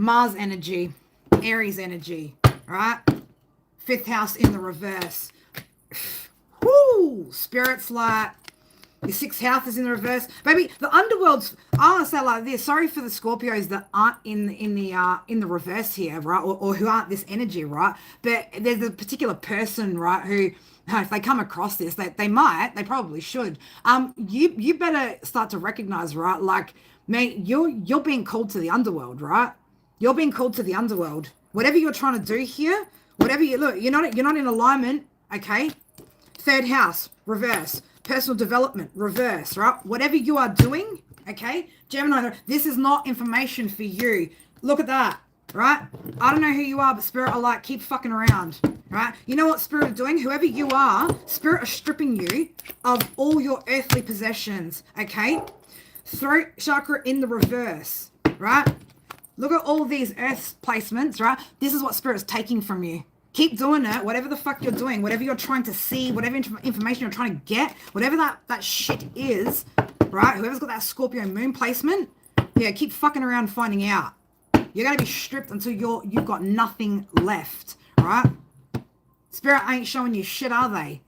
Mars energy, Aries energy, right? 5th house in the reverse. Woo! Spirit's like, your 6th house is in the reverse. Baby, the underworld's, I want to say it like this, sorry for the Scorpios that aren't in the reverse here, right? Or who aren't this energy, right? But there's a particular person, right, who, if they come across this, they probably should. You better start to recognize, right? Like, mate, you're being called to the underworld, right? You're being called to the underworld. Whatever you're trying to do here, you're not in alignment, okay? 3rd house, reverse. Personal development, reverse, right? Whatever you are doing, okay? Gemini, this is not information for you. Look at that, right? I don't know who you are, but Spirit are like, keep fucking around, right? You know what Spirit are doing? Whoever you are, Spirit are stripping you of all your earthly possessions, okay? Throat chakra in the reverse, right? Look at all these earth placements, right? This is what Spirit's taking from you. Keep doing it, whatever the fuck you're doing, whatever you're trying to see, whatever information you're trying to get, whatever that shit is, right? Whoever's got that Scorpio moon placement, yeah, keep fucking around finding out. You're going to be stripped until you've got nothing left, right? Spirit ain't showing you shit, are they?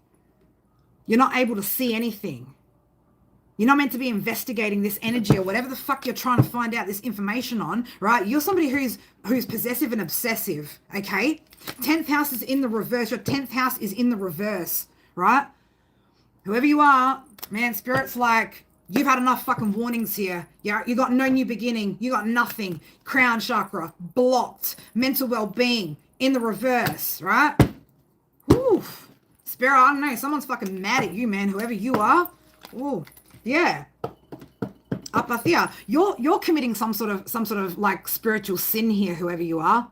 You're not able to see anything. You're not meant to be investigating this energy or whatever the fuck you're trying to find out this information on, right? You're somebody who's possessive and obsessive, okay? 10th house is in the reverse. Your 10th house is in the reverse, right? Whoever you are, man, Spirit's like, you've had enough fucking warnings here. Yeah, you got no new beginning. You got nothing. Crown chakra, blocked. Mental well-being, in the reverse, right? Whew. Spirit, I don't know. Someone's fucking mad at you, man. Whoever you are. Ooh. Yeah. Apathia. You're committing some sort of like spiritual sin here, whoever you are.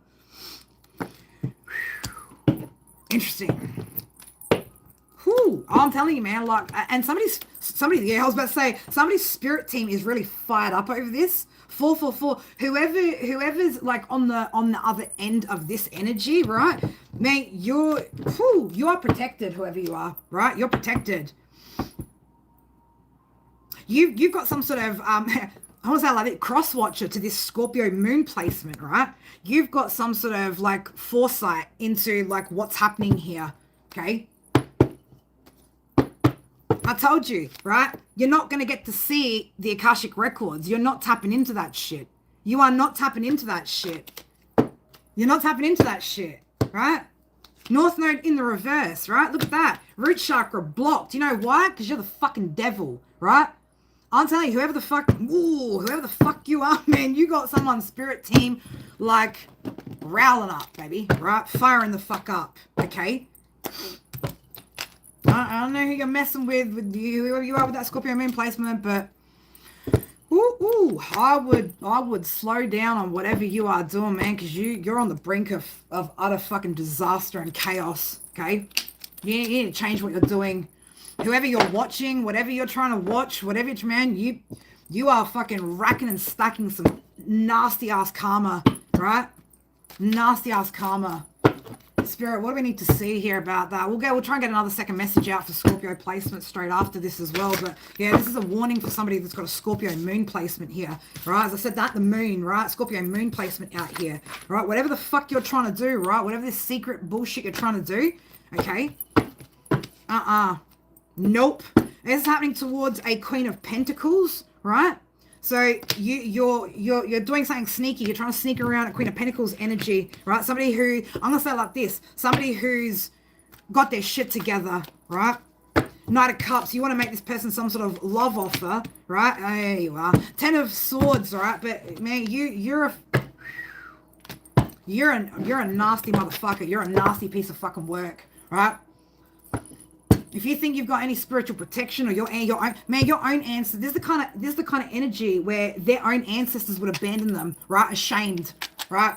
Interesting. Whew. I'm telling you, man, like, and yeah, I was about to say, somebody's spirit team is really fired up over this. 444. Whoever's like on the other end of this energy, right? Man, you are protected, whoever you are, right? You're protected. You've got some sort of, I want to say like that, cross-watcher to this Scorpio moon placement, right? You've got some sort of like foresight into like what's happening here, okay? I told you, right? You're not going to get to see the Akashic records. You're not tapping into that shit. You are not tapping into that shit. You're not tapping into that shit, right? North node in the reverse, right? Look at that. Root chakra blocked. You know why? Because you're the fucking devil, right? I'm telling you, whoever the fuck you are, man, you got someone's spirit team like riling up, baby, right? Firing the fuck up, okay? I I don't know who you're messing with whoever you are with that Scorpio moon placement, but I would slow down on whatever you are doing, man, because you're on the brink of utter fucking disaster and chaos. Okay, you need to change what you're doing. Whoever you're watching, whatever you're trying to watch, whatever it's, man, you are fucking racking and stacking some nasty ass karma, right? Nasty ass karma. Spirit, what do we need to see here about that? We'll try and get another second message out for Scorpio placement straight after this as well. But yeah, this is a warning for somebody that's got a Scorpio moon placement here, right? As I said, that the moon, right? Scorpio moon placement out here, right? Whatever the fuck you're trying to do, right? Whatever this secret bullshit you're trying to do, okay? Nope. This is happening towards a Queen of Pentacles, right? So you're doing something sneaky. You're trying to sneak around a Queen of Pentacles energy, right? Somebody who, I'm gonna say it like this, somebody who's got their shit together, right? Knight of Cups, you want to make this person some sort of love offer, right? There you are. Ten of Swords, right? But man, you're a nasty motherfucker. You're a nasty piece of fucking work, right? If you think you've got any spiritual protection or your own ancestors, this is the kind of energy where their own ancestors would abandon them, right? Ashamed, right?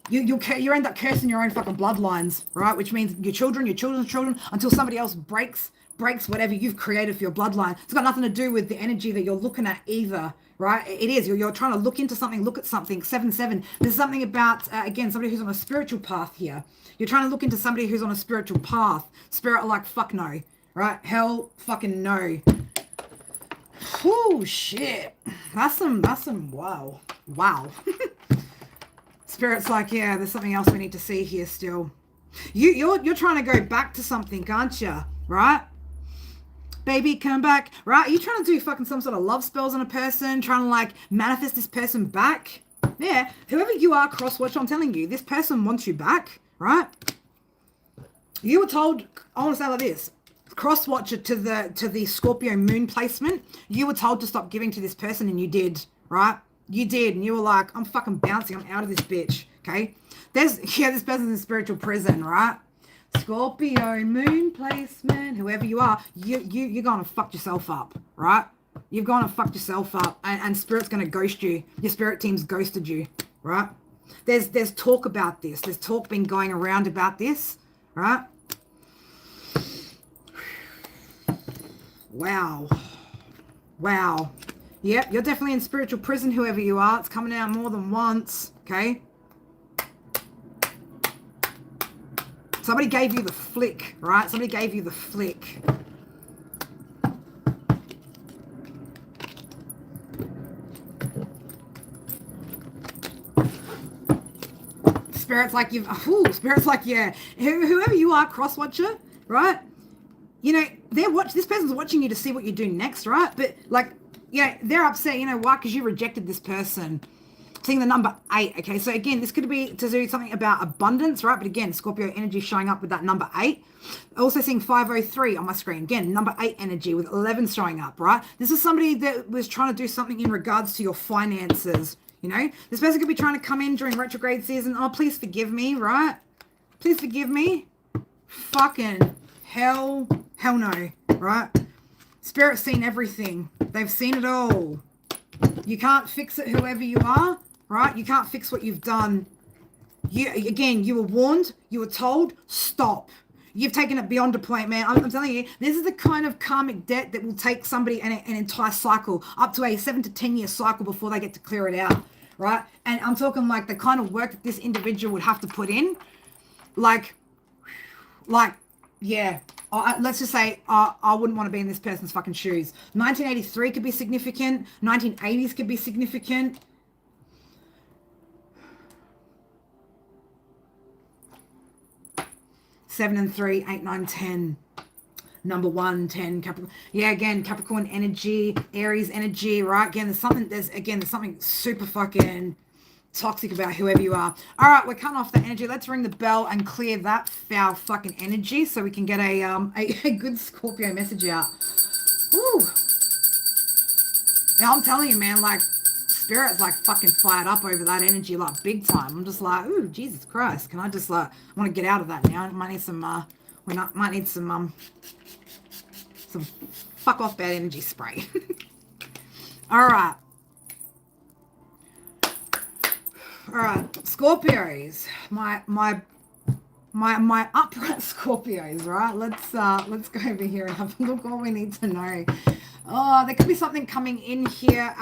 You end up cursing your own fucking bloodlines, right? Which means your children's children, until somebody else breaks whatever you've created for your bloodline. It's got nothing to do with the energy that you're looking at either, right? It is. You're trying to look into something, look at something. 7-7. There's something about, again, somebody who's on a spiritual path here. You're trying to look into somebody who's on a spiritual path. Spirit are like, fuck no, right? Hell fucking no. Oh shit. That's some, wow. Spirit's like, yeah, there's something else we need to see here still. You're trying to go back to something, aren't you? Right? Baby, come back. Right? Are you trying to do fucking some sort of love spells on a person? Trying to like manifest this person back? Yeah. Whoever you are, crosswatch, I'm telling you, this person wants you back. Right? You were told, I want to say like this, crosswatcher to the Scorpio moon placement, you were told to stop giving to this person and you did, right? You did, and you were like, I'm fucking bouncing, I'm out of this bitch, okay? This person's in spiritual prison, right? Scorpio moon placement, whoever you are, you're going to fuck yourself up, right? You've gone and fucked yourself up, and Spirit's going to ghost you. Your spirit team's ghosted you, right? There's talk about this. There's talk been going around about this, right? Wow. Yep, you're definitely in spiritual prison, whoever you are. It's coming out more than once, okay? Somebody gave you the flick, right? Somebody gave you the flick. Spirit's like, Spirit's like, yeah, whoever you are, cross-watcher, right? You know, this person's watching you to see what you do next, right? But like, you know, they're upset, you know, why? Because you rejected this person. Seeing the number 8, okay? So again, this could be to do something about abundance, right? But again, Scorpio energy showing up with that number 8. Also seeing 503 on my screen. Again, number 8 energy with 11 showing up, right? This is somebody that was trying to do something in regards to your finances, you know? This person could be trying to come in during retrograde season. Oh, please forgive me, right? Please forgive me. Fucking hell no, right? Spirit's seen everything. They've seen it all. You can't fix it, whoever you are, right? You can't fix what you've done. You were warned. You were told, stop. You've taken it beyond a point, man. I'm telling you, this is the kind of karmic debt that will take somebody an entire cycle, up to a 7 to 10 year cycle before they get to clear it out, right? And I'm talking like the kind of work that this individual would have to put in, like, yeah. Let's just say I wouldn't want to be in this person's fucking shoes. 1983 could be significant. 1980s could be significant. Seven and 3, 8, 9, 10. Number 1, 10, Capricorn. Yeah, again, Capricorn energy, Aries energy, right? Again, there's something super fucking toxic about whoever you are. All right, we're cutting off the energy. Let's ring the bell and clear that foul fucking energy so we can get a good Scorpio message out. Ooh. Yeah, I'm telling you, man, like, Spirit's like fucking fired up over that energy, like big time. I'm just like, ooh, Jesus Christ. Can I just like, I want to get out of that now. I might need some might need some fuck off bad energy spray. All right. All right, Scorpios, my upright Scorpios, right? Let's go over here and have a look what we need to know. Oh, there could be something coming in here.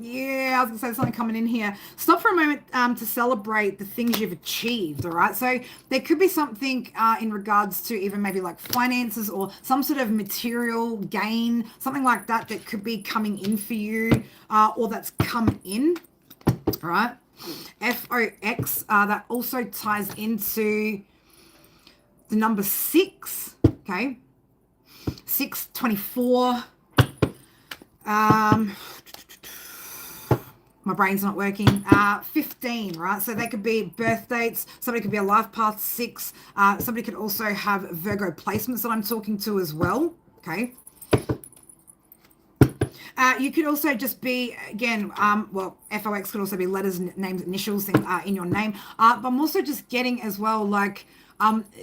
Yeah, I was gonna say something coming in here. Stop for a moment to celebrate the things you've achieved, all right? So there could be something in regards to even maybe like finances or some sort of material gain, something like that that could be coming in for you or that's come in, all right? FOX, that also ties into the number 6, okay? 624. My brain's not working. 15, right? So they could be birth dates. Somebody could be a life path 6. Somebody could also have Virgo placements that I'm talking to as well, okay? You could also just be, again, well, FOX could also be letters, names, initials in your name. But I'm also just getting as well, like,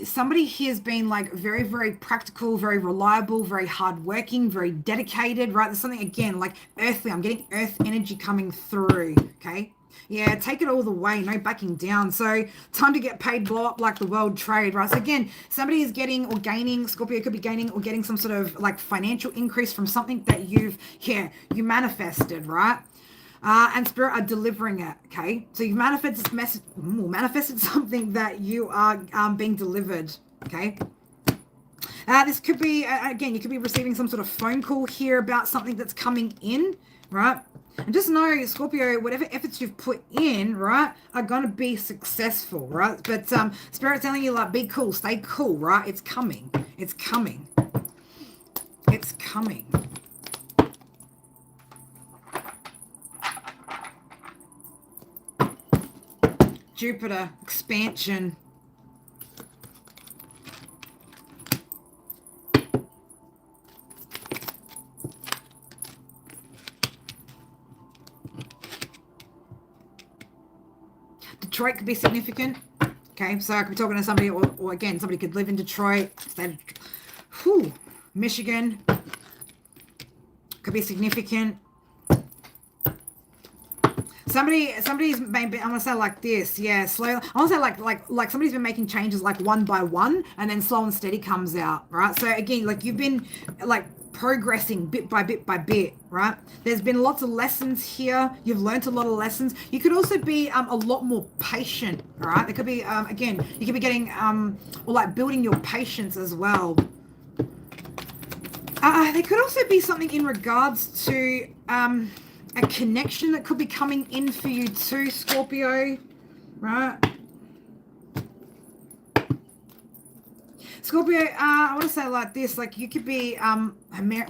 somebody here has been like very, very practical, very reliable, very hardworking, very dedicated, right? There's something, again, like earthly. I'm getting earth energy coming through, okay? Yeah, take it all the way, no backing down. So time to get paid, blow up like the world trade, right? So again, somebody is getting or gaining, Scorpio could be gaining or getting some sort of like financial increase from something that you manifested, right? And Spirit are delivering it, okay? So you've manifested something that you are being delivered, okay? This could be, again, you could be receiving some sort of phone call here about something that's coming in, right? And just know, Scorpio, whatever efforts you've put in, right, are going to be successful, right? But Spirit's telling you, like, be cool, stay cool, right? It's coming. It's coming. It's coming. Jupiter, expansion. Detroit could be significant. Okay, so I could be talking to somebody, or again, somebody could live in Detroit. Michigan could be significant. Somebody's maybe, I'm gonna say like this, yeah, slow. I want to say like somebody's been making changes like one by one, and then slow and steady comes out, right? So again, like you've been like progressing bit by bit by bit, right? There's been lots of lessons here. You've learned a lot of lessons. You could also be a lot more patient, all right? There could be again, you could be getting or like building your patience as well. There could also be something in regards to a connection that could be coming in for you too, Scorpio, right? Scorpio, I want to say like this, like you could be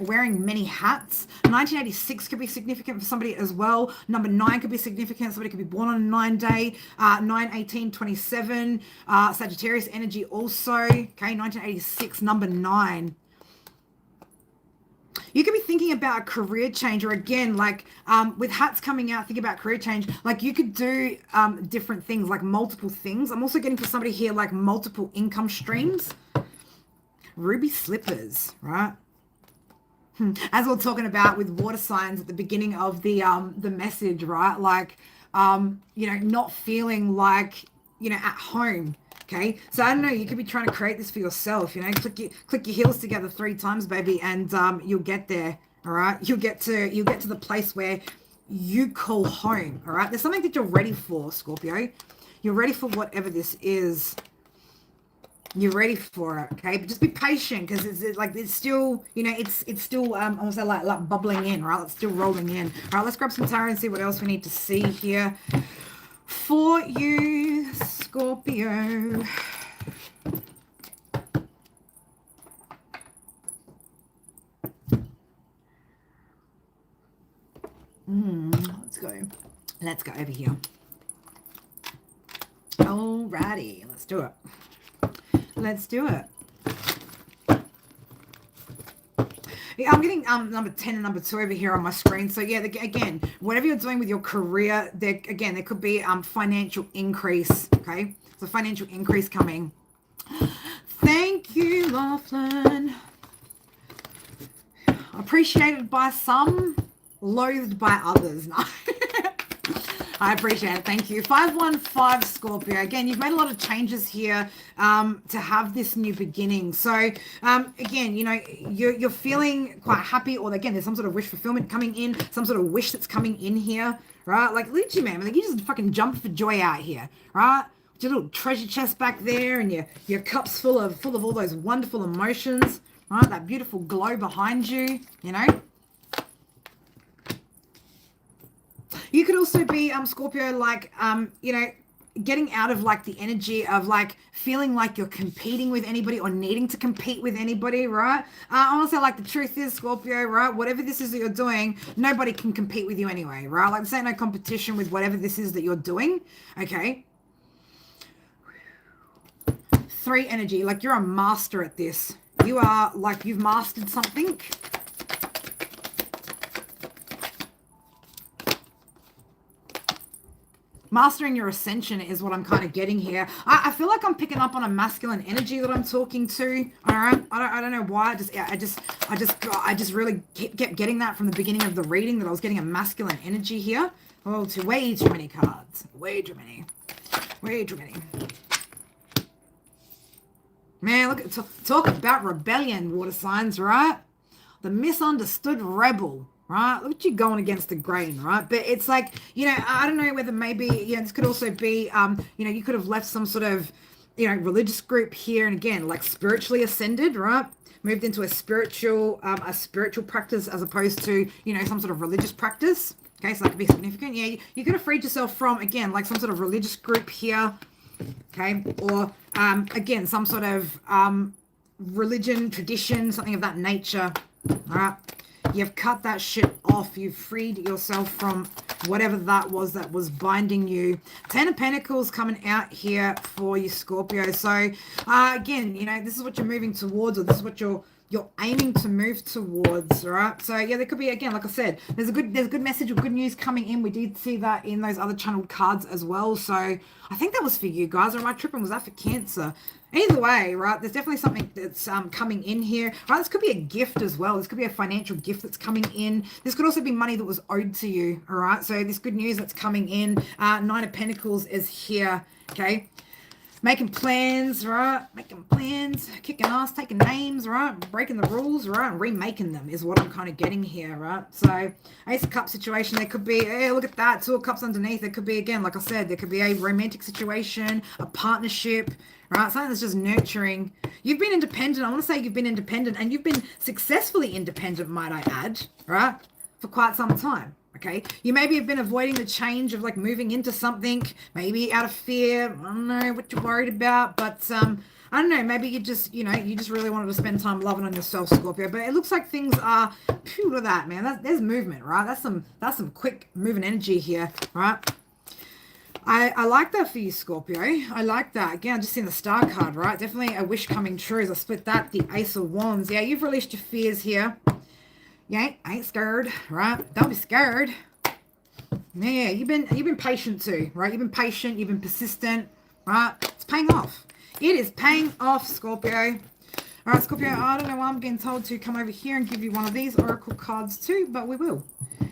wearing many hats. 1986 could be significant for somebody as well. Number 9 could be significant. Somebody could be born on a 9-day. 9/18/27. Sagittarius energy also. Okay, 1986, number 9. You could be thinking about a career change, or again, like with hats coming out, think about career change. Like you could do different things, like multiple things. I'm also getting for somebody here like multiple income streams. Ruby slippers, right? As we we're talking about with water signs at the beginning of the message, right? Like, you know, not feeling like, you know, at home. Okay, so I don't know, you could be trying to create this for yourself, you know, click your heels together 3 times, baby, and you'll get there, all right? You'll get to the place where you call home, all right? There's something that you're ready for, Scorpio. You're ready for whatever this is. You're ready for it, okay? But just be patient, because it's still, you know, it's still almost like bubbling in, right? It's still rolling in. All right, let's grab some tarot and see what else we need to see here for you, Scorpio. Let's go over here. Alrighty, let's do it. Let's do it. Yeah, I'm getting number 10 and number 2 over here on my screen. So yeah, again, whatever you're doing with your career, there could be financial increase. Okay, so financial increase coming. Thank you, Laughlin. Appreciated by some, loathed by others. No. I appreciate it. Thank you. 515 Scorpio. Again, you've made a lot of changes here to have this new beginning. So, again, you know, you're feeling quite happy, or again, there's some sort of wish fulfillment coming in, some sort of wish that's coming in here, right? Like, look at you, man. Like, you just fucking jump for joy out here, right? With your little treasure chest back there, and your cup's full of all those wonderful emotions, right? That beautiful glow behind you, you know. You could also be, Scorpio, like, you know, getting out of, like, the energy of, like, feeling like you're competing with anybody or needing to compete with anybody, right? I want to say, like, the truth is, Scorpio, right? Whatever this is that you're doing, nobody can compete with you anyway, right? Like, this ain't no competition with whatever this is that you're doing, okay? 3 energy, like, you're a master at this. You are, like, you've mastered something. Mastering your ascension is what I'm kind of getting here. I feel like I'm picking up on a masculine energy that I'm talking to. All right, I don't know why. I just really kept getting that from the beginning of the reading, that I was getting a masculine energy here. Oh, way too many cards. Way too many. Way too many. Man, look at talk about rebellion, water signs, right? The misunderstood rebel. Right, look at you going against the grain, right? But it's like, you know, I don't know whether maybe, yeah, this could also be, you know, you could have left some sort of, you know, religious group here, and again, like spiritually ascended, right? Moved into a spiritual practice as opposed to, you know, some sort of religious practice. Okay, so that could be significant. Yeah, you could have freed yourself from, again, like some sort of religious group here. Okay, or again, some sort of religion, tradition, something of that nature. All right. You've cut that shit off. You've freed yourself from whatever that was binding you. 10 of Pentacles coming out here for you, Scorpio. So, again, you know, this is what you're moving towards, or this is what you're aiming to move towards, all right? So, yeah, there could be, again, like I said, there's a good message or good news coming in. We did see that in those other channeled cards as well. So, I think that was for you guys. Or am I tripping? Was that for Cancer? Either way, right, there's definitely something that's coming in here. Right, this could be a gift as well. This could be a financial gift that's coming in. This could also be money that was owed to you, all right? So this good news that's coming in. 9 of Pentacles is here, okay? Making plans, right? Making plans, kicking ass, taking names, right? Breaking the rules, right? And remaking them is what I'm kind of getting here, right? So Ace of Cups situation, there could be, hey, look at that, 2 of Cups underneath. There could be, again, like I said, there could be a romantic situation, a partnership, right? Something that's just nurturing. You've been independent. I want to say you've been independent, and you've been successfully independent, might I add, right? For quite some time. Okay, you maybe have been avoiding the change of like moving into something, maybe out of fear. I don't know what you're worried about, but I don't know, maybe you just, you know, you just really wanted to spend time loving on yourself, Scorpio. But it looks like things are, phew, look at that, man. There's movement, right? That's some quick moving energy here, right? I like that for you, Scorpio. I like that. Again, just in the star card, right? Definitely a wish coming true as I split that. The Ace of Wands. Yeah, you've released your fears here. You ain't scared, right? Don't be scared. Yeah, you've been patient too, right? You've been patient, you've been persistent, right? It's paying off. It is paying off, Scorpio. All right, Scorpio, I don't know why I'm getting told to come over here and give you one of these oracle cards too, but we will. I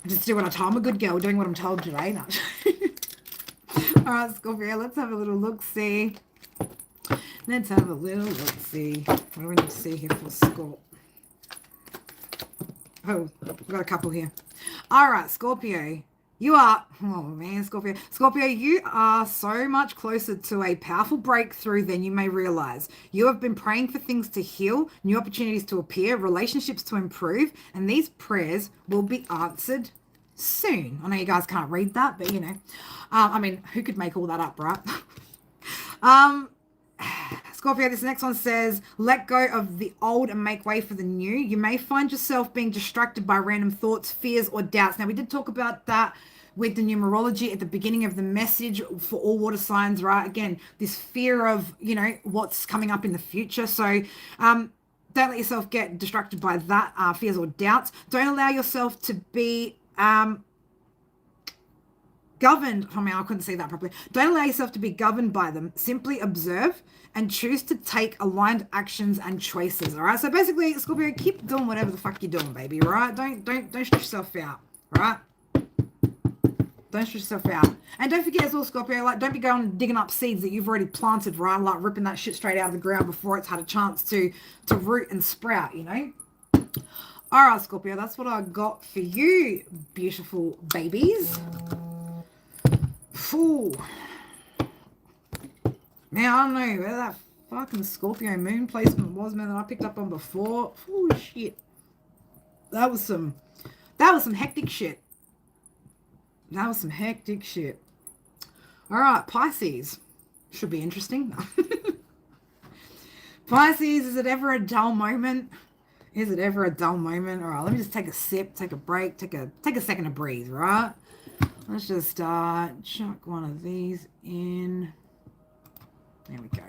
just do what I told. I'm a good girl doing what I'm told today. No. All right, Scorpio, let's have a little look-see. Let's have a little look-see. What do we need to see here for Scorp? Oh, we've got a couple here. All right, Scorpio. You are, oh man, Scorpio. Scorpio, you are so much closer to a powerful breakthrough than you may realize. You have been praying for things to heal, new opportunities to appear, relationships to improve, and these prayers will be answered soon. I know you guys can't read that, but you know, I mean, who could make all that up, right? Scorpio, this next one says, let go of the old and make way for the new. You may find yourself being distracted by random thoughts, fears, or doubts. Now, we did talk about that with the numerology at the beginning of the message for all water signs, right? Again, this fear of, you know, what's coming up in the future. So, don't let yourself get distracted by that, fears or doubts. Don't allow yourself to be governed, I mean, I couldn't see that properly. Don't allow yourself to be governed by them. Simply observe and choose to take aligned actions and choices. All right. So basically, Scorpio, keep doing whatever the fuck you're doing, baby. All right. Don't stress yourself out. All right. Don't stress yourself out. And don't forget as well, Scorpio, like, don't be going and digging up seeds that you've already planted, right? Like ripping that shit straight out of the ground before it's had a chance to root and sprout, you know? All right, Scorpio, that's what I got for you, beautiful babies. Ooh. Now, I don't know where that fucking Scorpio moon placement was, man, that I picked up on before. Oh, shit. That was some hectic shit. That was some hectic shit. All right, Pisces. Should be interesting. Pisces, is it ever a dull moment? Is it ever a dull moment? All right, let me just take a sip, take a break, take a second to breathe, right? Let's just chuck one of these in. There we go.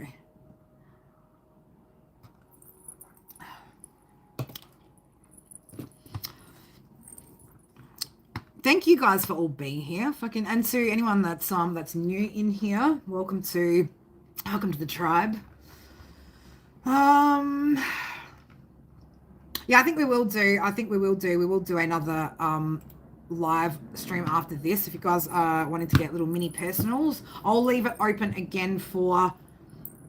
Thank you guys for all being here. Fucking, and to anyone that's new in here, welcome to the tribe. Yeah, I think we will do another live stream after this. If you guys are wanting to get little mini personals, I'll leave it open again for,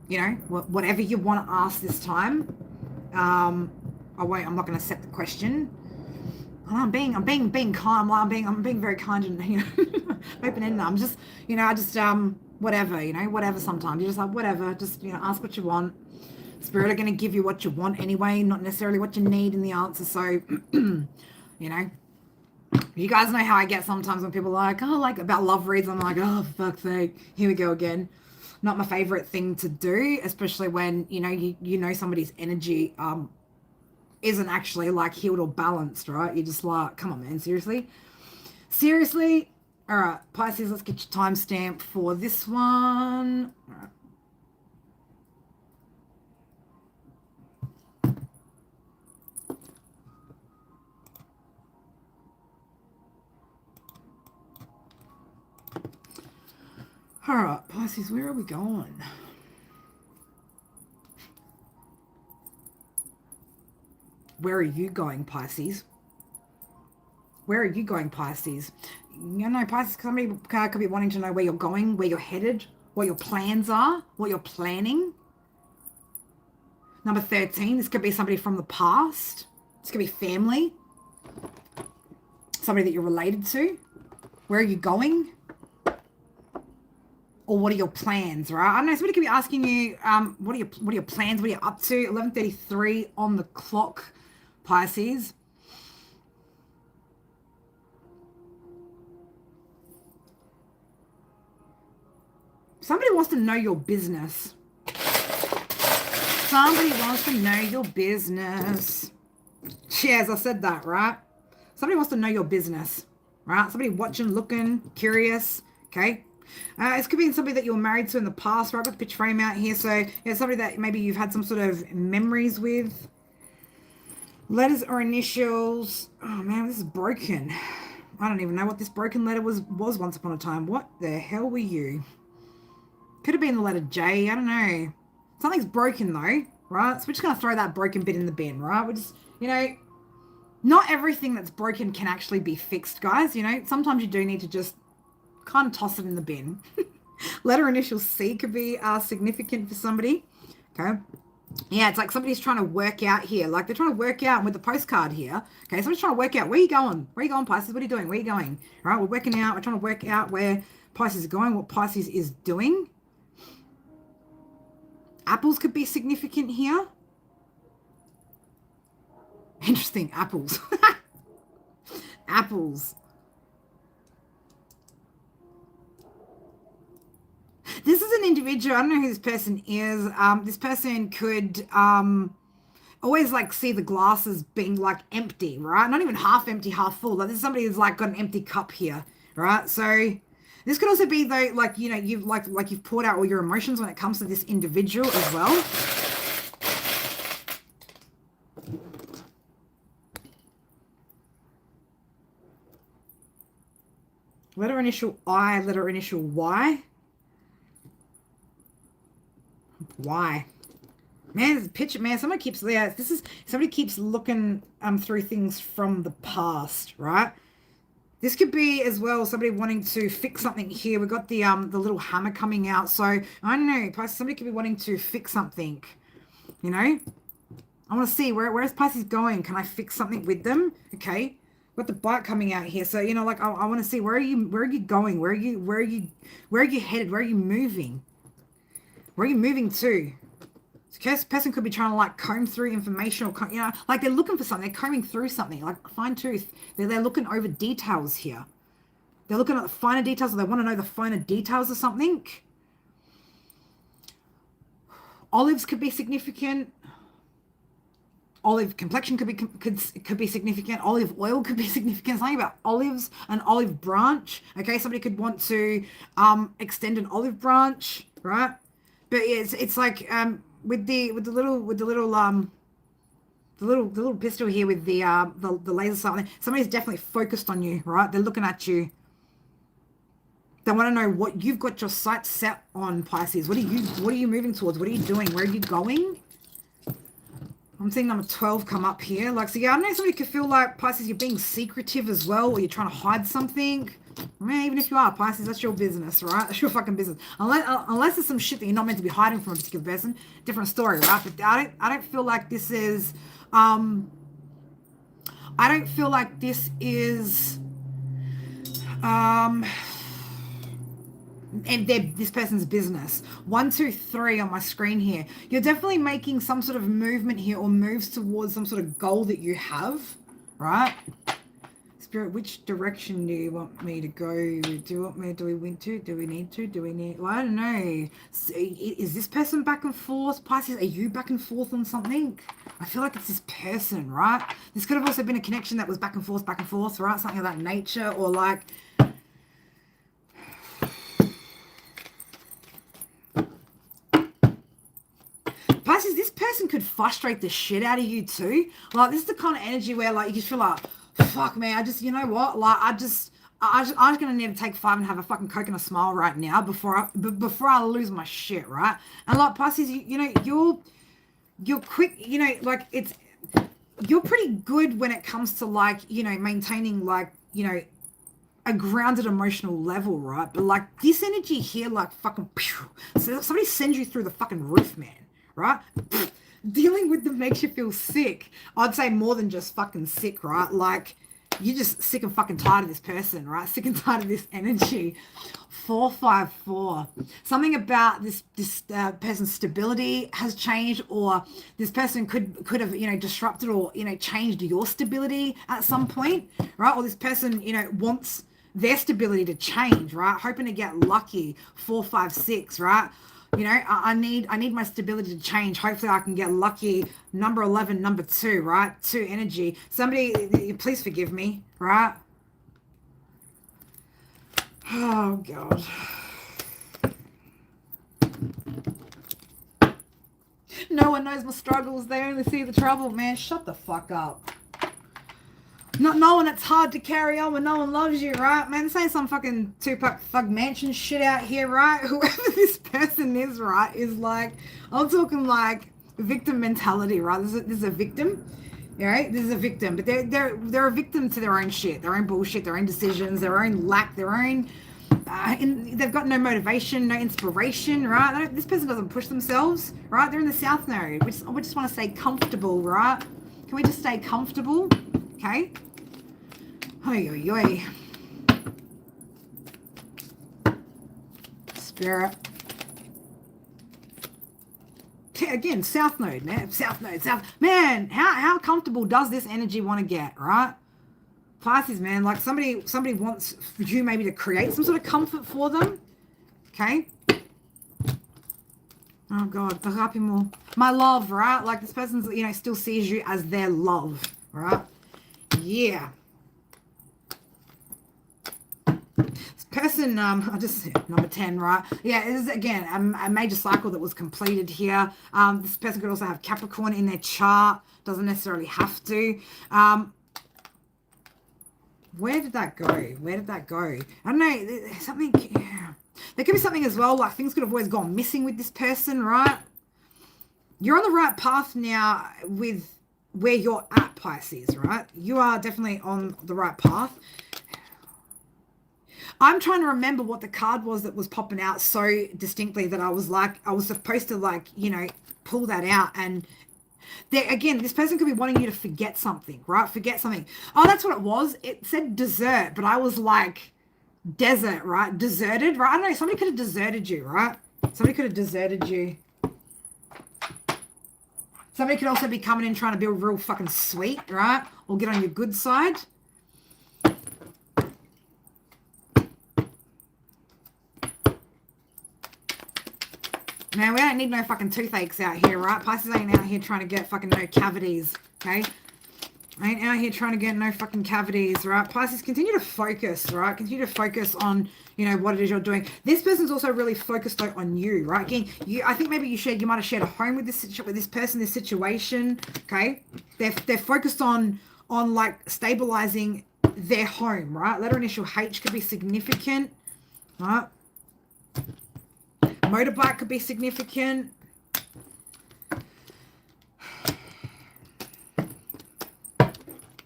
you know, whatever you want to ask this time. I'm not going to set the question. I'm being calm. I'm being very kind and, you know, open-ended. I'm just, you know, whatever, you know, whatever. Sometimes you just like whatever. Just, you know, ask what you want. Spirit are going to give you what you want anyway, not necessarily what you need in the answer. So, you know, you guys know how I get sometimes when people are like, oh, like about love reads. I'm like, oh, for fuck's sake, here we go again. Not my favorite thing to do, especially when, you know, you know somebody's energy isn't actually like healed or balanced, right? You're just like, come on, man, seriously? Seriously? All right, Pisces, let's get your timestamp for this one. All right. All right, Pisces, where are we going? Where are you going, Pisces? Where are you going, Pisces? You know, Pisces, somebody could be wanting to know where you're going, where you're headed, what your plans are, what you're planning. Number 13, this could be somebody from the past. This could be family. Somebody that you're related to. Where are you going? Or what are your plans, right? I don't know, somebody could be asking you, what are your plans? What are you up to? 11:33 on the clock, Pisces. Somebody wants to know your business. Somebody wants to know your business. Cheers, I said that, right? Somebody wants to know your business, right? Somebody watching, looking, curious, okay? This could be somebody that you were married to in the past, right? I've got the picture frame out here. So, yeah, somebody that maybe you've had some sort of memories with. Letters or initials. Oh, man, this is broken. I don't even know what this broken letter was once upon a time. What the hell were you? Could have been the letter J. I don't know. Something's broken, though, right? So we're just going to throw that broken bit in the bin, right? We're just, you know, not everything that's broken can actually be fixed, guys. You know, sometimes you do need to just kind of toss it in the bin. Letter initial C could be significant for somebody. Okay. Yeah, it's like somebody's trying to work out here. Like they're trying to work out with the postcard here. Okay, somebody's trying to work out where you going. Where you going, Pisces? What are you doing? Where you going? All right, we're working out. We're trying to work out where Pisces is going, what Pisces is doing. Apples could be significant here. Interesting, apples. Apples. This is an individual. I don't know who this person is. This person could always like see the glasses being like empty, right? Not even half empty, half full. Like this is somebody who's like got an empty cup here, right? So this could also be though, like, you know, you've like you've poured out all your emotions when it comes to this individual as well. Letter initial I, letter initial Y. Why? Man, picture, man, somebody keeps, yeah, somebody keeps looking through things from the past, right? This could be as well somebody wanting to fix something here. We've got the little hammer coming out. So I don't know, Pisces, somebody could be wanting to fix something, you know? I want to see where's Pisces going? Can I fix something with them? Okay. Got the bite coming out here. So, you know, like I want to see where are you going? Where are you headed? Where are you moving? Where are you moving to? This person could be trying to like comb through information or, you know, like they're looking for something. They're combing through something, like fine tooth. They're looking over details here. They're looking at the finer details, or they want to know the finer details of something. Olives could be significant. Olive complexion could be significant. Olive oil could be significant. Something about olives, an olive branch. Okay, somebody could want to extend an olive branch, right? But it's like with the little pistol here with the laser sight. Somebody's definitely focused on you, right? They're looking at you. They want to know what you've got your sights set on, Pisces. What are you moving towards? What are you doing? Where are you going? I'm seeing number 12 come up here. Like, so yeah, I know somebody could feel like, Pisces, you're being secretive as well, or you're trying to hide something. I mean, even if you are, Pisces, that's your business, right? That's your fucking business. Unless there's some shit that you're not meant to be hiding from a particular person, different story, right? But I don't feel like this is, I don't feel like this is, and this person's business. 1, 2, 3 on my screen here. You're definitely making some sort of movement here, or moves towards some sort of goal that you have, right? Spirit, which direction do you want me to go? Do we need to? Well, I don't know. Is this person back and forth? Pisces, are you back and forth on something? I feel like it's this person, right? This could have also been a connection that was back and forth, right? Something of that nature, or like, Pisces, this person could frustrate the shit out of you too. Like, this is the kind of energy where, like, you just feel like, fuck, man, you know what? Like, I'm just gonna need to take 5 and have a fucking Coke and a smile right now before I lose my shit, right? And like, Pisces, you know, you're quick, you know, like, you're pretty good when it comes to, like, you know, maintaining, like, you know, a grounded emotional level, right? But like, this energy here, like, fucking, so somebody sends you through the fucking roof, man. Right? Dealing with them makes you feel sick. I'd say more than just fucking sick, right? Like, you're just sick and fucking tired of this person, right? Sick and tired of this energy. 454. Something about this person's stability has changed, or this person could have, you know, disrupted or, you know, changed your stability at some point, right? Or this person, you know, wants their stability to change, right? Hoping to get lucky. 456, right? You know, I need my stability to change. Hopefully I can get lucky. Number 11, number 2, right? 2 energy. Somebody, please forgive me, right? Oh, God. No one knows my struggles. They only see the trouble, man. Shut the fuck up. Not knowing it's hard to carry on when no one loves you, right? Man, this ain't some fucking Tupac Thug Mansion shit out here, right? Whoever this person is, right, is like, I'm talking like victim mentality, right? This is a victim, right? This is a victim, but they're a victim to their own shit, their own bullshit, their own decisions, their own lack, their own, they've got no motivation, no inspiration, right? This person doesn't push themselves, right? They're in the South Node. We just want to stay comfortable, right? Can we just stay comfortable? Okay. Oi. Spirit. Again, South Node, man. South Node. Man, how comfortable does this energy want to get, right? Pisces, man, like somebody wants you maybe to create some sort of comfort for them. Okay. Oh, God. Avaliable. My love, right? Like, this person's, you know, still sees you as their love, right? Yeah. This person, I just number 10, right? Yeah, it is, again, a major cycle that was completed here. This person could also have Capricorn in their chart. Doesn't necessarily have to. Where did that go? Where did that go? I don't know. Something. Yeah. There could be something as well. Like things could have always gone missing with this person, right? You're on the right path now with where you're at, Pisces, right? You are definitely on the right path. I'm trying to remember what the card was that was popping out so distinctly that I was supposed to like, you know, pull that out. And there, again, this person could be wanting you to forget something, right? Forget something. Oh, that's what it was. It said desert, but I was like desert, right? Deserted, right? I don't know. Somebody could have deserted you, right? Somebody could have deserted you. Somebody could also be coming in trying to be real fucking sweet, right? Or get on your good side. Man, we don't need no fucking toothaches out here, right? Pisces ain't out here trying to get fucking no cavities, okay? Ain't out here trying to get no fucking cavities, right? Pisces, continue to focus, right? Continue to focus on, you know, what it is you're doing. This person's also really focused though on you, right? Again, I think maybe you might have shared a home with this person, this situation, okay? They're focused on like stabilizing their home, right? Letter initial H could be significant, right? Motorbike could be significant.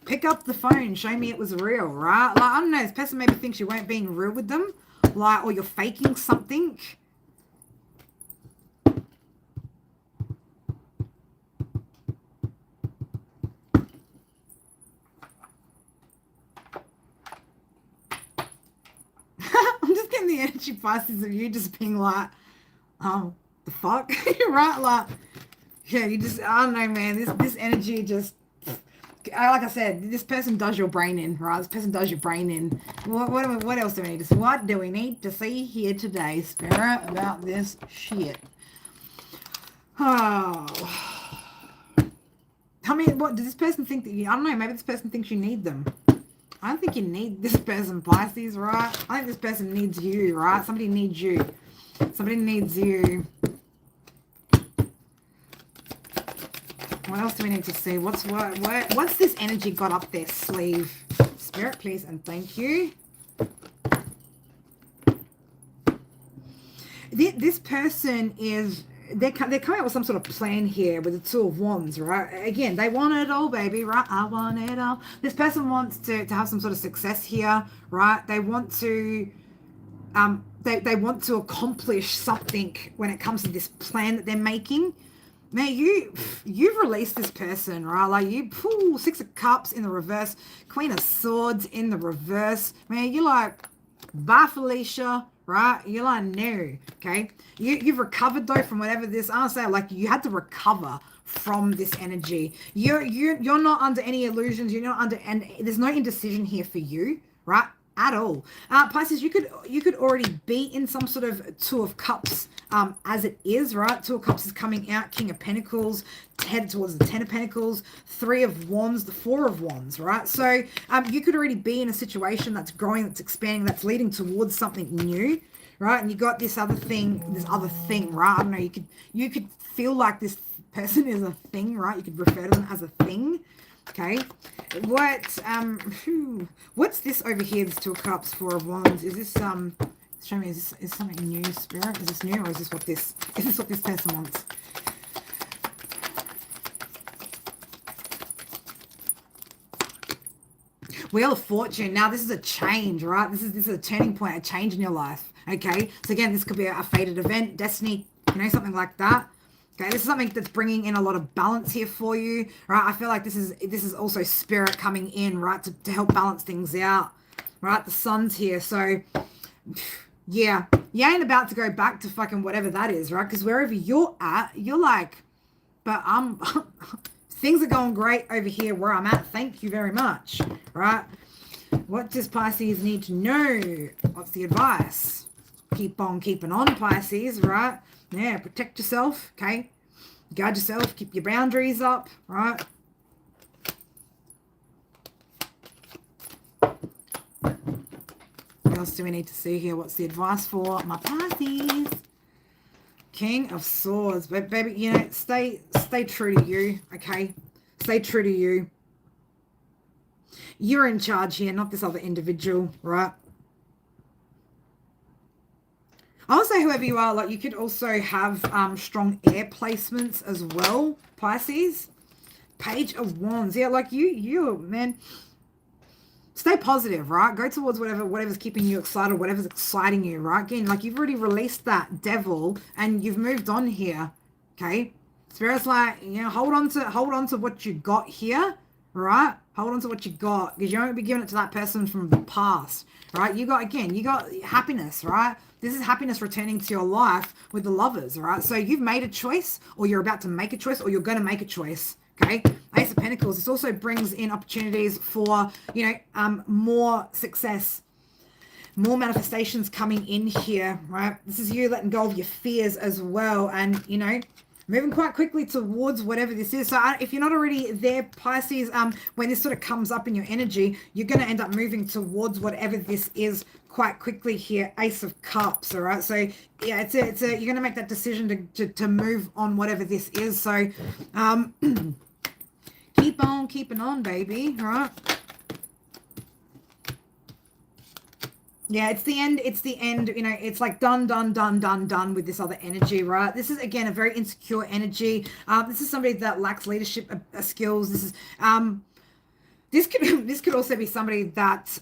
Pick up the phone. Show me it was real, right? Like, I don't know. This person maybe thinks you weren't being real with them. Like, or you're faking something. I'm just getting the energy Pisces of you just being like, oh, the fuck? Right? Like, yeah, you just, I don't know, man. This energy just, like I said, this person does your brain in, right? This person does your brain in. What else do we need to see? What do we need to see here today, Spirit, about this shit? Oh. I mean, what, does this person think that you, I don't know, maybe this person thinks you need them. I don't think you need this person, Pisces, right? I think this person needs you, right? Somebody needs you. Somebody needs you. What else do we need to see? What's this energy got up their sleeve? Spirit, please, and thank you. This person is, they're coming up with some sort of plan here with the Two of Wands, right? Again, they want it all, baby, right? I want it all. This person wants to have some sort of success here, right? They want to, they want to accomplish something when it comes to this plan that they're making. Man, you've released this person, right? Like you pull Six of Cups in the reverse, Queen of Swords in the reverse. Man, you're like, bye, Felicia, right? You're like, no, okay? You've recovered though from whatever this. I say, like you had to recover from this energy. You're not under any illusions. You're not under, and there's no indecision here for you, right? At all. Pisces, you could already be in some sort of Two of Cups as it is, right? Two of Cups is coming out, King of Pentacles, headed towards the Ten of Pentacles, Three of Wands, the Four of Wands, right? So you could already be in a situation that's growing, that's expanding, that's leading towards something new, right? And you got this other thing, right? I don't know, you could feel like this person is a thing, right? You could refer to them as a thing. Okay, what's this over here? This Two of Cups, Four of Wands. Is this show me, is something new, Spirit? Is this new, or is this what this person wants? Wheel of Fortune. Now this is a change, right? This is a turning point, a change in your life. Okay, so again, this could be a fated event, destiny, you know, something like that. Okay, this is something that's bringing in a lot of balance here for you, right? I feel like this is also Spirit coming in, right, to help balance things out, right? The Sun's here, so yeah, you ain't about to go back to fucking whatever that is, right? Because wherever you're at, you're like, but things are going great over here where I'm at. Thank you very much, right? What does Pisces need to know? What's the advice? Keep on keeping on, Pisces, right? Yeah, protect yourself, okay? Guard yourself, keep your boundaries up, right? What else do we need to see here? What's the advice for my Pisces? King of Swords. But baby, you know, stay true to you, okay? Stay true to you. You're in charge here, not this other individual, right? Also, whoever you are, like you could also have strong air placements as well, Pisces. Page of Wands. Yeah, like you, man, stay positive, right? Go towards whatever's keeping you excited, whatever's exciting you, right? Again, like you've already released that devil and you've moved on here. Okay. Spirit's like, you know, hold on to what you got here, right? Hold on to what you got, because you won't be giving it to that person from the past, right? You got happiness, right? This is happiness returning to your life with the lovers, right? So you've made a choice, or you're about to make a choice, or you're going to make a choice. Okay, Ace of Pentacles. This also brings in opportunities for, you know, more success, more manifestations coming in here, right? This is you letting go of your fears as well, and, you know, moving quite quickly towards whatever this is. So if you're not already there, Pisces, when this sort of comes up in your energy, you're going to end up moving towards whatever this is quite quickly here. Ace of Cups, all right? So yeah, it's a you're going to make that decision to move on whatever this is. So keep on keeping on, baby, all right? Yeah, it's the end. It's the end. You know, it's like done with this other energy, right? This is, again, a very insecure energy. This is somebody that lacks leadership skills. This is this could also be somebody that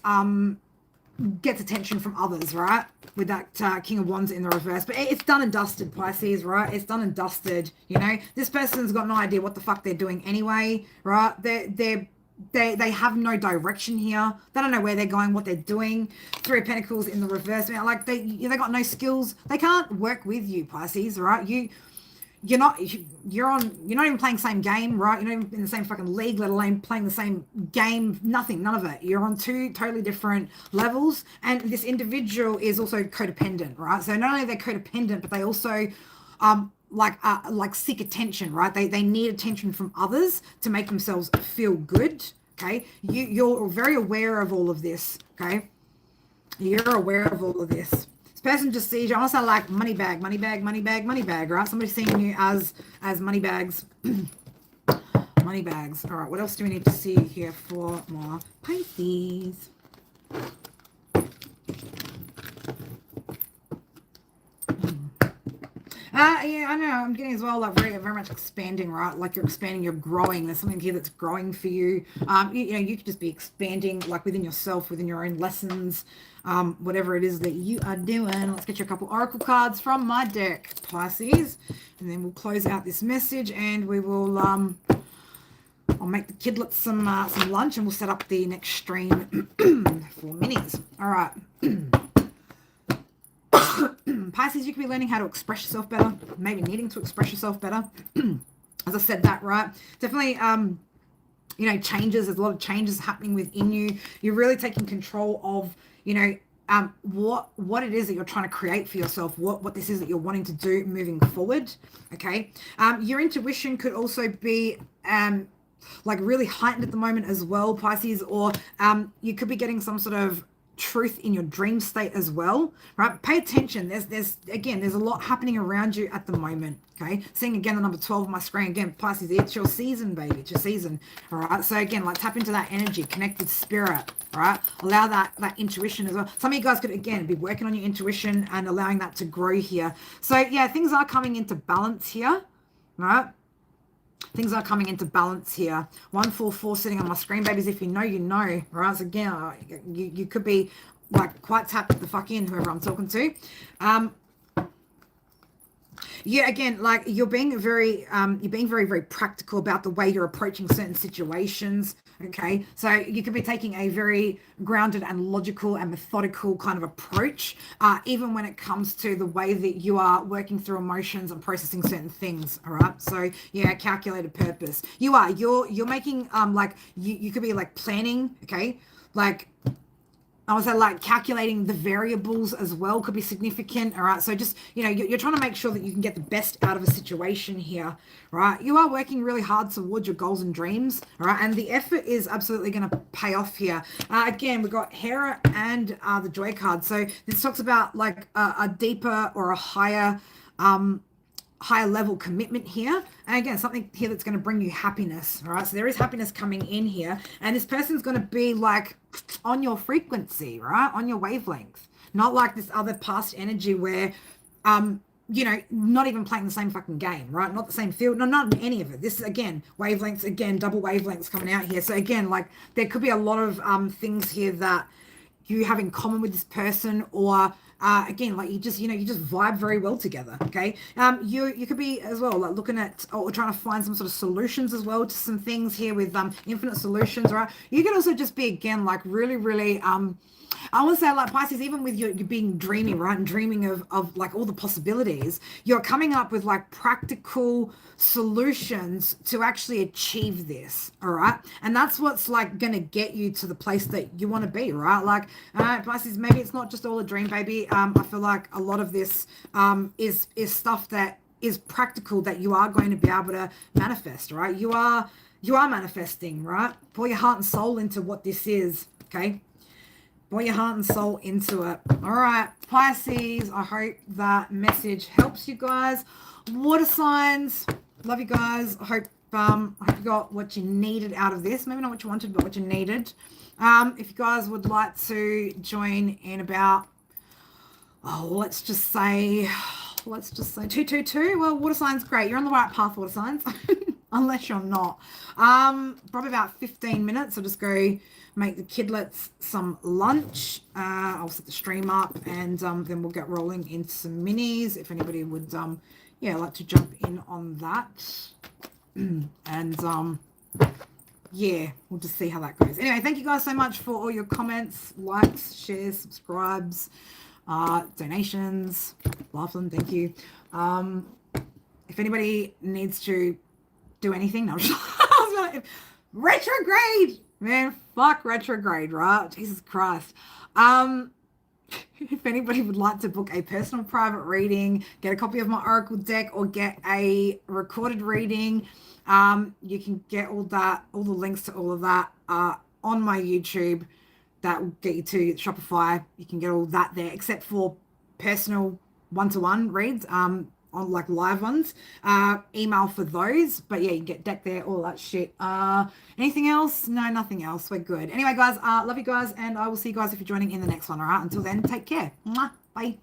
gets attention from others, right? With that King of Wands in the reverse. But it's done and dusted, Pisces, right? It's done and dusted. You know, this person's got no idea what the fuck they're doing anyway, right? They have no direction here. They don't know where they're going, what they're doing. Three of Pentacles in the reverse. Like they got no skills. They can't work with you, Pisces, right? You're not even playing the same game, right? You're not even in the same fucking league, let alone playing the same game. Nothing, none of it. You're on two totally different levels, and this individual is also codependent, right? So not only are they codependent, but they also like seek attention, right? They need attention from others to make themselves feel good. Okay, you're very aware of all of this. Okay, you're aware of all of this. This person just sees you almost like money bag, right? Somebody's seeing you as money bags. Money bags. All right, what else do we need to see here for more Pisces? Yeah, I know. I'm getting as well, like very much expanding, right? Like you're expanding, you're growing. There's something here that's growing for you. You know, you could just be expanding, like within yourself, within your own lessons, whatever it is that you are doing. Let's get you a couple oracle cards from my deck, Pisces, and then we'll close out this message, and we will I'll make the kidlets some lunch, and we'll set up the next stream for minis. All right. Pisces, you could be learning how to express yourself better, maybe needing to express yourself better. As I said that, right? Definitely, you know, changes. There's a lot of changes happening within you. You're really taking control of, you know, what it is that you're trying to create for yourself, what this is that you're wanting to do moving forward. Okay. Your intuition could also be like really heightened at the moment as well, Pisces, or you could be getting some sort of truth in your dream state as well, right? Pay attention. There's a lot happening around you at the moment. Okay, seeing again the number 12 on my screen. Again, Pisces, it's your season, baby. It's your season. All right, so again, like tap into that energy, connect with spirit. All right, allow that intuition as well. Some of you guys could, again, be working on your intuition and allowing that to grow here. So yeah, things are coming into balance here. All right, things are coming into balance here. 144 sitting on my screen, babies. If you know, you know. Right? So again, you could be like quite tapped the fuck in, whoever I'm talking to. Yeah, again, like you're being very, very practical about the way you're approaching certain situations. Okay, so you could be taking a very grounded and logical and methodical kind of approach, even when it comes to the way that you are working through emotions and processing certain things. All right, so yeah, calculated purpose. You're making like you could be like planning. Okay, like I was like calculating the variables as well could be significant. All right. So just, you know, you're trying to make sure that you can get the best out of a situation here. Right. You are working really hard towards your goals and dreams. All right. And the effort is absolutely going to pay off here. Again, we've got Hera and the Joy card. So this talks about like a deeper or a higher higher level commitment here. And again, something here that's going to bring you happiness, all right? So there is happiness coming in here. And this person's going to be like on your frequency, right? On your wavelength. Not like this other past energy where, you know, not even playing the same fucking game, right? Not the same field, no, not in any of it. This is, again, wavelengths, again, double wavelengths coming out here. So again, like there could be a lot of things here that you have in common with this person, or again, like you just vibe very well together. Okay. You could be as well like looking at or trying to find some sort of solutions as well to some things here with infinite solutions, right? You can also just be, again, like really I want to say, like, Pisces, even with you being dreamy, right, and dreaming of like all the possibilities, you're coming up with like practical solutions to actually achieve this, all right? And that's what's like going to get you to the place that you want to be, right? Like, Pisces, maybe it's not just all a dream, baby. I feel like a lot of this is stuff that is practical that you are going to be able to manifest, right? You are manifesting, right? Pour your heart and soul into what this is, okay? Pour your heart and soul into it. All right, Pisces, I hope that message helps you guys. Water signs, love you guys. I hope you got what you needed out of this. Maybe not what you wanted, but what you needed. If you guys would like to join in about, let's just say 222. Well, water signs, great. You're on the right path, water signs. Unless you're not. Probably about 15 minutes. I'll just go make the kidlets some lunch. I'll set the stream up, and then we'll get rolling into some minis if anybody would like to jump in on that. And yeah, we'll just see how that goes. Anyway, thank you guys so much for all your comments, likes, shares, subscribes, donations. Laughlin, thank you. If anybody needs to do anything, no, retrograde, man, fuck retrograde, right? Jesus Christ. If anybody would like to book a personal private reading, get a copy of my oracle deck, or get a recorded reading, you can get all the links to all of that on my YouTube. That will get you to Shopify. You can get all that there, except for personal one-to-one reads, on like live ones. Email for those, but yeah, you can get deck there, all that shit. Anything else? No, nothing else. We're good. Anyway, guys, love you guys, and I will see you guys if you're joining in the next one. All right, until then, take care. Mwah. Bye.